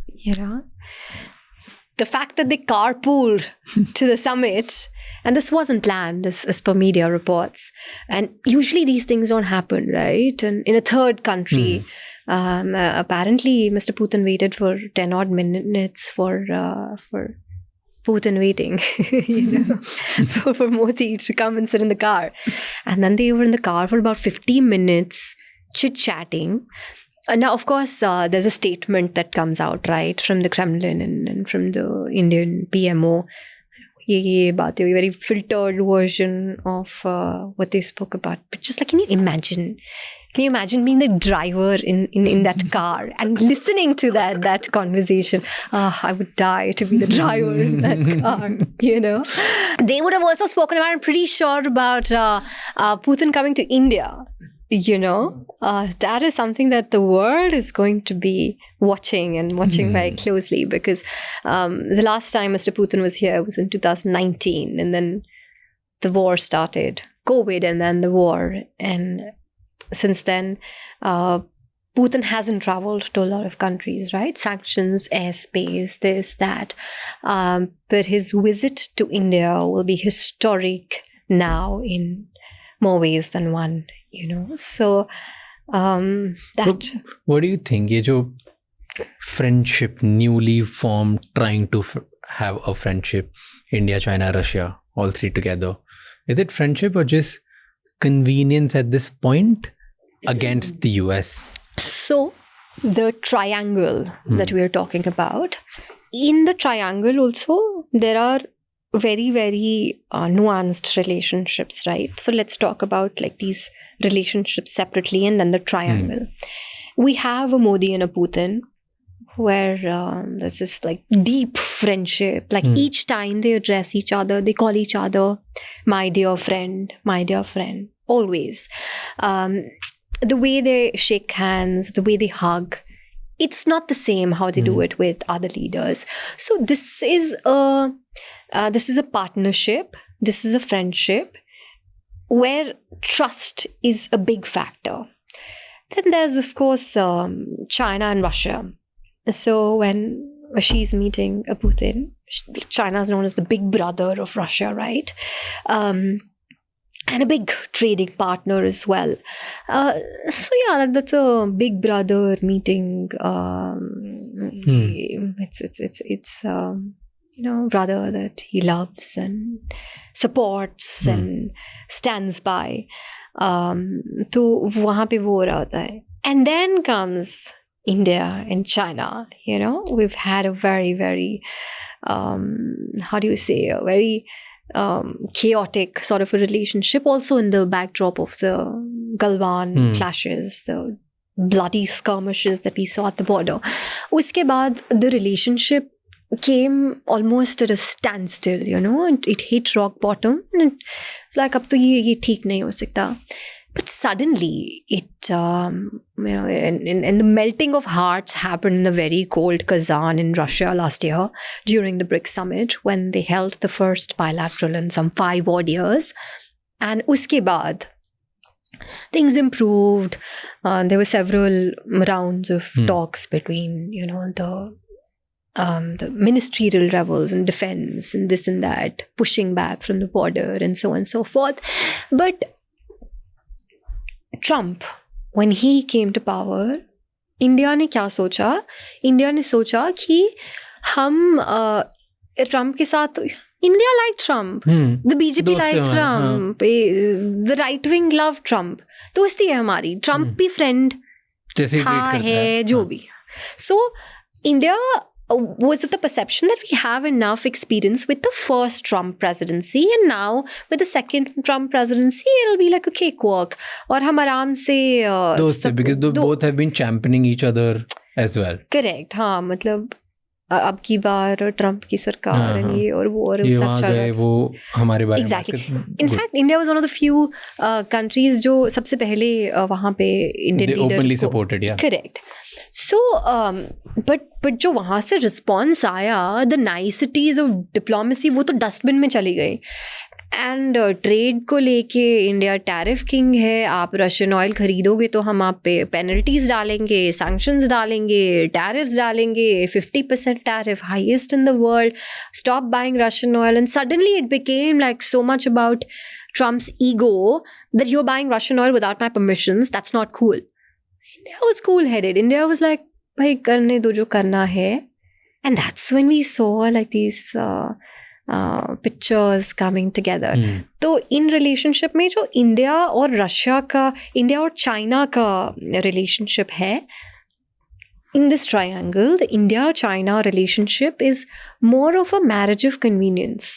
You know? The fact that they carpooled to the summit, and this wasn't planned as per media reports. And usually these things don't happen, right? And in a third country, apparently Mr. Putin waited for 10 odd minutes for Putin waiting, you know, for Modi to come and sit in the car. And then they were in the car for about 15 minutes chit-chatting. Now, of course, there's a statement that comes out, right, from the Kremlin and from the Indian PMO. A very filtered version of what they spoke about. But just like, can you imagine being the driver in that car and listening to that conversation? I would die to be the driver in that car, you know. They would have also spoken about, I'm pretty sure, about Putin coming to India. You know, that is something that the world is going to be watching very closely, because the last time Mr. Putin was here was in 2019, and then the war started, COVID, and then the war. And since then, Putin hasn't traveled to a lot of countries, right? Sanctions, airspace, this, that. But his visit to India will be historic now in more ways than one. You know, so that. What do you think? Ye jo friendship, newly formed, trying to have a friendship, India, China, Russia, all 3 together. Is it friendship or just convenience at this point against the US? So the triangle that we are talking about, in the triangle also there are very, very nuanced relationships, right? So let's talk about like these relationships separately, and then the triangle. We have a Modi and a Putin where there's this like deep friendship. Like each time they address each other, they call each other my dear friend, always. The way they shake hands, the way they hug, it's not the same how they do it with other leaders. So this is a partnership, this is a friendship where trust is a big factor. Then there's, of course, China and Russia. So when she's meeting Putin, China is known as the big brother of Russia, right? And a big trading partner as well. So yeah, that's a big brother meeting. It's you know, brother that he loves and supports and stands by. तो वहाँ पे वो हो रहा होता है. And then comes India and China. You know, we've had a very, very how do you say, a very chaotic sort of a relationship, also in the backdrop of the Galwan clashes, the bloody skirmishes that we saw at the border. Uske baad, the relationship came almost at a standstill, you know. It hit rock bottom, and it's like, ab to ye theek nahi ho sakta. But suddenly, it, you know, and the melting of hearts happened in the very cold Kazan in Russia last year during the BRICS summit, when they held the first bilateral in some 5 odd years. And uske baad, things improved. There were several rounds of talks between, the ministerial rebels and defense and this and that, pushing back from the border and so on and so forth. But Trump, when he came to power, India ने क्या सोचा? India ने सोचा कि हम Trump के साथ, India like Trump, the BJP like Trump, the right wing love Trump, दोस्ती है हमारी, ट्रम्प भी फ्रेंड था है जो भी. So India was of the perception that we have enough experience with the first Trump presidency, and now with the second Trump presidency it'll be like a cakewalk. और हम आराम से because both have been championing each other as well. Correct. हाँ, मतलब अब की बार Trump की सरकार ये और वो और सब चल रहा है, वो हमारे बारे में exactly. In fact, India was one of the few countries जो सबसे पहले वहाँ पे Indian leader openly को supported, yeah. Correct. So, but जो वहाँ से रिस्पॉन्स आया, the niceties of diplomacy वो तो डस्टबिन में चली गई. एंड ट्रेड को लेके इंडिया टैरिफ किंग है. आप रशियन ऑयल खरीदोगे तो हम आप पे पेनल्टीज डालेंगे, सैंक्शंस डालेंगे, टैरिफ्स डालेंगे, 50% tariff, highest in the world. Stop buying Russian oil. And suddenly it became like so much about Trump's ego that you're buying Russian oil without my permissions. That's not cool. India was cool-headed. India was like, भाई करने दो जो करना है. And that's when we saw like these pictures coming together. तो in relationship में जो India और रशिया का, इंडिया और चाइना का रिलेशनशिप है, in this triangle, the India-China relationship is more of a marriage of convenience.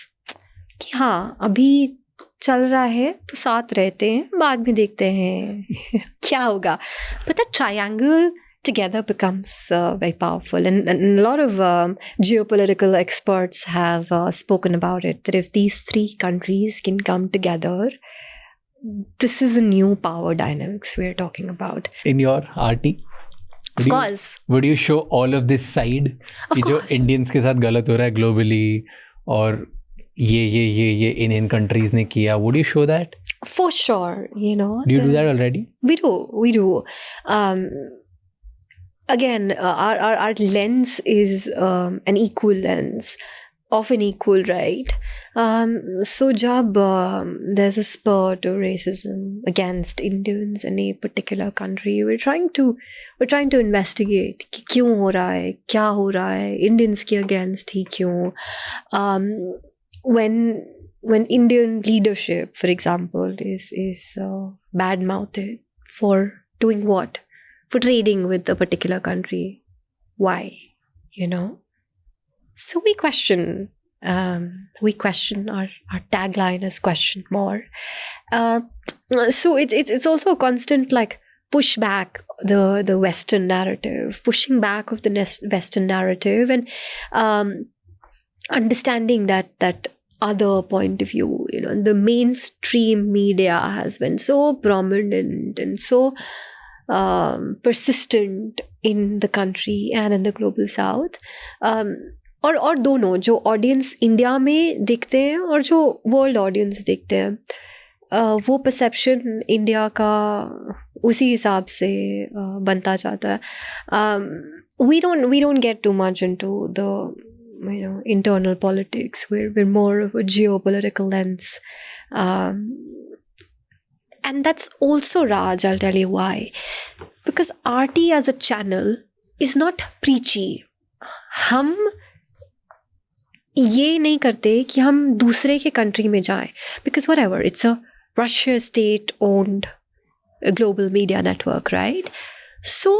कि हाँ अभी चल रहा है तो साथ रहते हैं, बाद में देखते हैं क्या होगा. But the triangle together becomes very powerful, and a lot of geopolitical experts have spoken about it, that if these three countries can come together, this is a new power dynamics we're talking about. In your RT? Of course. Would you show all of this side? कि जो Indians के साथ गलत हो रहा है globally, और ये इन countries ने किया, would you show that? For sure, you know. Do you do that already? We do. Again, our lens is an equal lens, often equal, right? So jab there's a spurt of racism against Indians in a particular country, we're trying to investigate कि क्यों हो रहा है, क्या हो रहा है, Indians के against ही क्यों. When Indian leadership, for example, is bad-mouthed for doing what? For trading with a particular country. Why? You know? So we question. Our tagline is question more. So it's also a constant like push back the Western narrative, pushing back of the Western narrative, and understanding that other point of view. You know, the mainstream media has been so prominent and so persistent in the country and in the global south. और दोनों जो audience India में देखते हैं और जो world audience देखते हैं, वो परसेप्शन इंडिया का उसी हिसाब से बनता जाता है. We don't get too much into the internal politics. We're more of a geopolitical lens. And that's also, Raj, I'll tell you why. Because RT as a channel is not preachy. हम ये नहीं करते कि हम दूसरे के country में जाएं. Because whatever, it's a Russia state-owned global media network, right? So,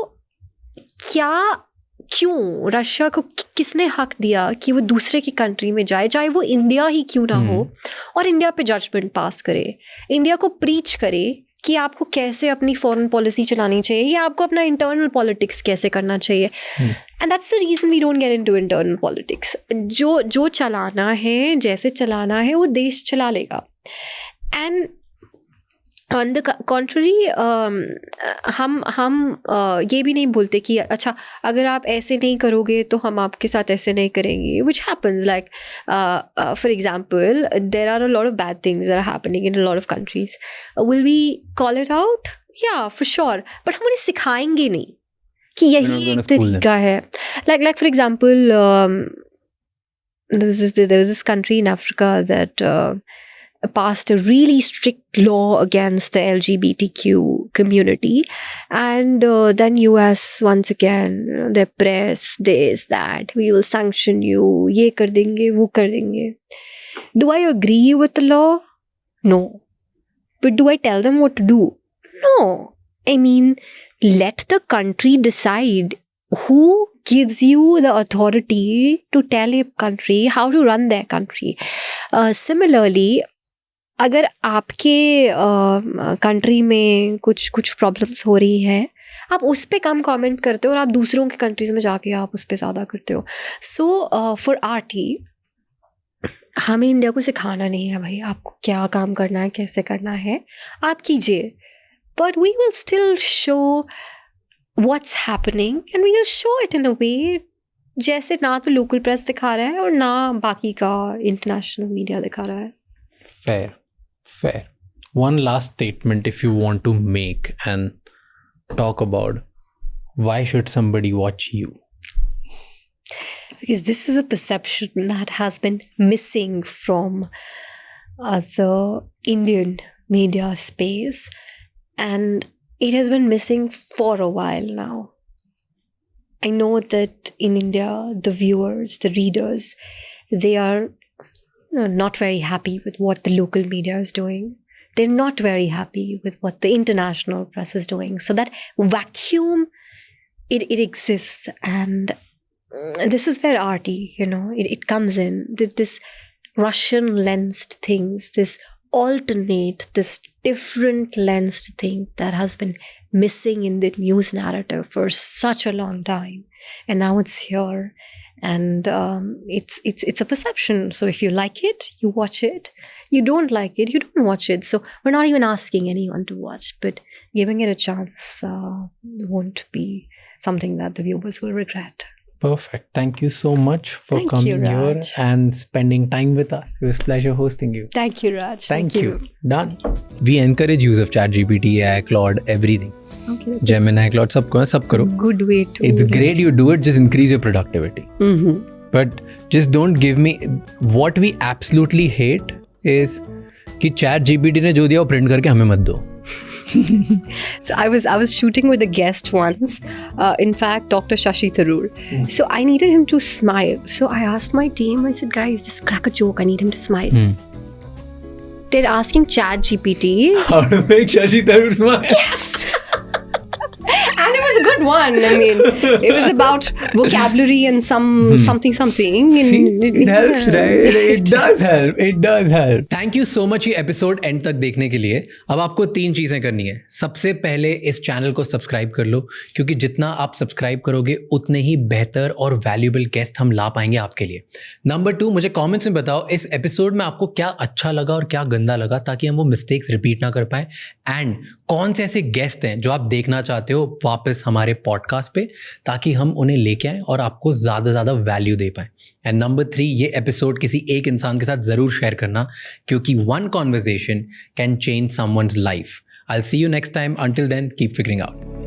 क्यों रशिया को किसने हक दिया कि वो दूसरे की कंट्री में जाए, चाहे वो इंडिया ही क्यों ना हो, और इंडिया पे जजमेंट पास करे, इंडिया को प्रीच करे कि आपको कैसे अपनी फॉरेन पॉलिसी चलानी चाहिए या आपको अपना इंटरनल पॉलिटिक्स कैसे करना चाहिए. And that's the reason we don't get into internal politics. जो चलाना है, जैसे चलाना है, वो देश चला लेगा. एंड ऑन द कॉन्ट्ररी हम ये भी नहीं बोलते कि अच्छा अगर आप ऐसे नहीं करोगे तो हम आपके साथ ऐसे नहीं करेंगे, which happens like for example there are a lot of bad things that are happening in a lot of countries, will we call it out? या फॉर श्योर, बट हम उन्हें सिखाएंगे नहीं कि यही एक तरीका है. Like for example there was this country in Africa that passed a really strict law against the LGBTQ community, and then US once again, their press, this, that, we will sanction you, ye kar denge, wo kar denge. Do I agree with the law? No. But do I tell them what to do? No. I mean, let the country decide. Who gives you the authority to tell a country how to run their country? Similarly, अगर आपके country में कुछ problems हो रही है, आप उस पर कम कमेंट करते हो और आप दूसरों के कंट्रीज में जाके आप उस पर ज़्यादा करते हो. सो फॉर आरटी हमें इंडिया को सिखाना नहीं है भाई आपको क्या काम करना है, कैसे करना है, आप कीजिए, but we will still show what's happening and we will show it in a way जैसे ना तो लोकल प्रेस दिखा रहा है और ना बाकी का इंटरनेशनल मीडिया दिखा रहा है. Fair. One last statement if you want to make and talk about why should somebody watch you? Because this is a perception that has been missing from the Indian media space, and it has been missing for a while now. I know that in India, the viewers, the readers, they are not very happy with what the local media is doing. They're not very happy with what the international press is doing. So that vacuum, it exists. And this is where RT, it comes in. This Russian lensed things, this alternate, this different lensed thing that has been missing in the news narrative for such a long time, and now it's here, and it's a perception. So if you like it, you watch it. You don't like it, you don't watch it. So we're not even asking anyone to watch, but giving it a chance won't be something that the viewers will regret. Perfect. Thank you so much for Thank coming you, here Raj. and spending time with us. It was a pleasure hosting you. Thank you, Raj. Thank you. Done. We encourage use of ChatGPT, AI, Claude, everything. Okay, that's Gemini, Claude, सब करो. a good way to. It's great you do it. Just increase your productivity. Mm-hmm. But just don't give me. What we absolutely hate is कि ChatGPT ने जो दिया वो print करके हमें मत दो. So I was shooting with a guest once, in fact Dr. Shashi Tharoor. So I needed him to smile. So I asked my team, I said, guys, just crack a joke, I need him to smile. They're asking ChatGPT. How to make Shashi Tharoor smile? Yes. And it was a good one. I mean, it was about vocabulary and something. And See, it helps, right? It does does. help. It does help. Thank you so much ये episode and तक देखने के लिए. अब आपको 3 चीज़ें करनी है. सबसे पहले इस चैनल को सब्सक्राइब कर लो, क्योंकि जितना आप सब्सक्राइब करोगे उतने ही बेहतर और वैल्यूएबल गेस्ट हम ला पाएंगे आपके लिए. नंबर 2, मुझे कमेंट्स में बताओ इस एपिसोड में आपको क्या अच्छा लगा और क्या गंदा लगा, ताकि हम वो मिस्टेक्स रिपीट ना कर पाए. एंड कौन से ऐसे गेस्ट हैं जो आप देखना चाहते हो वापस हमारे पॉडकास्ट पे, ताकि हम उन्हें लेके आएँ और आपको ज़्यादा से ज़्यादा वैल्यू दे पाएँ. एंड नंबर 3, ये एपिसोड किसी एक इंसान के साथ ज़रूर शेयर करना, क्योंकि one conversation can change someone's life. I'll see you next time. Until then, keep figuring out.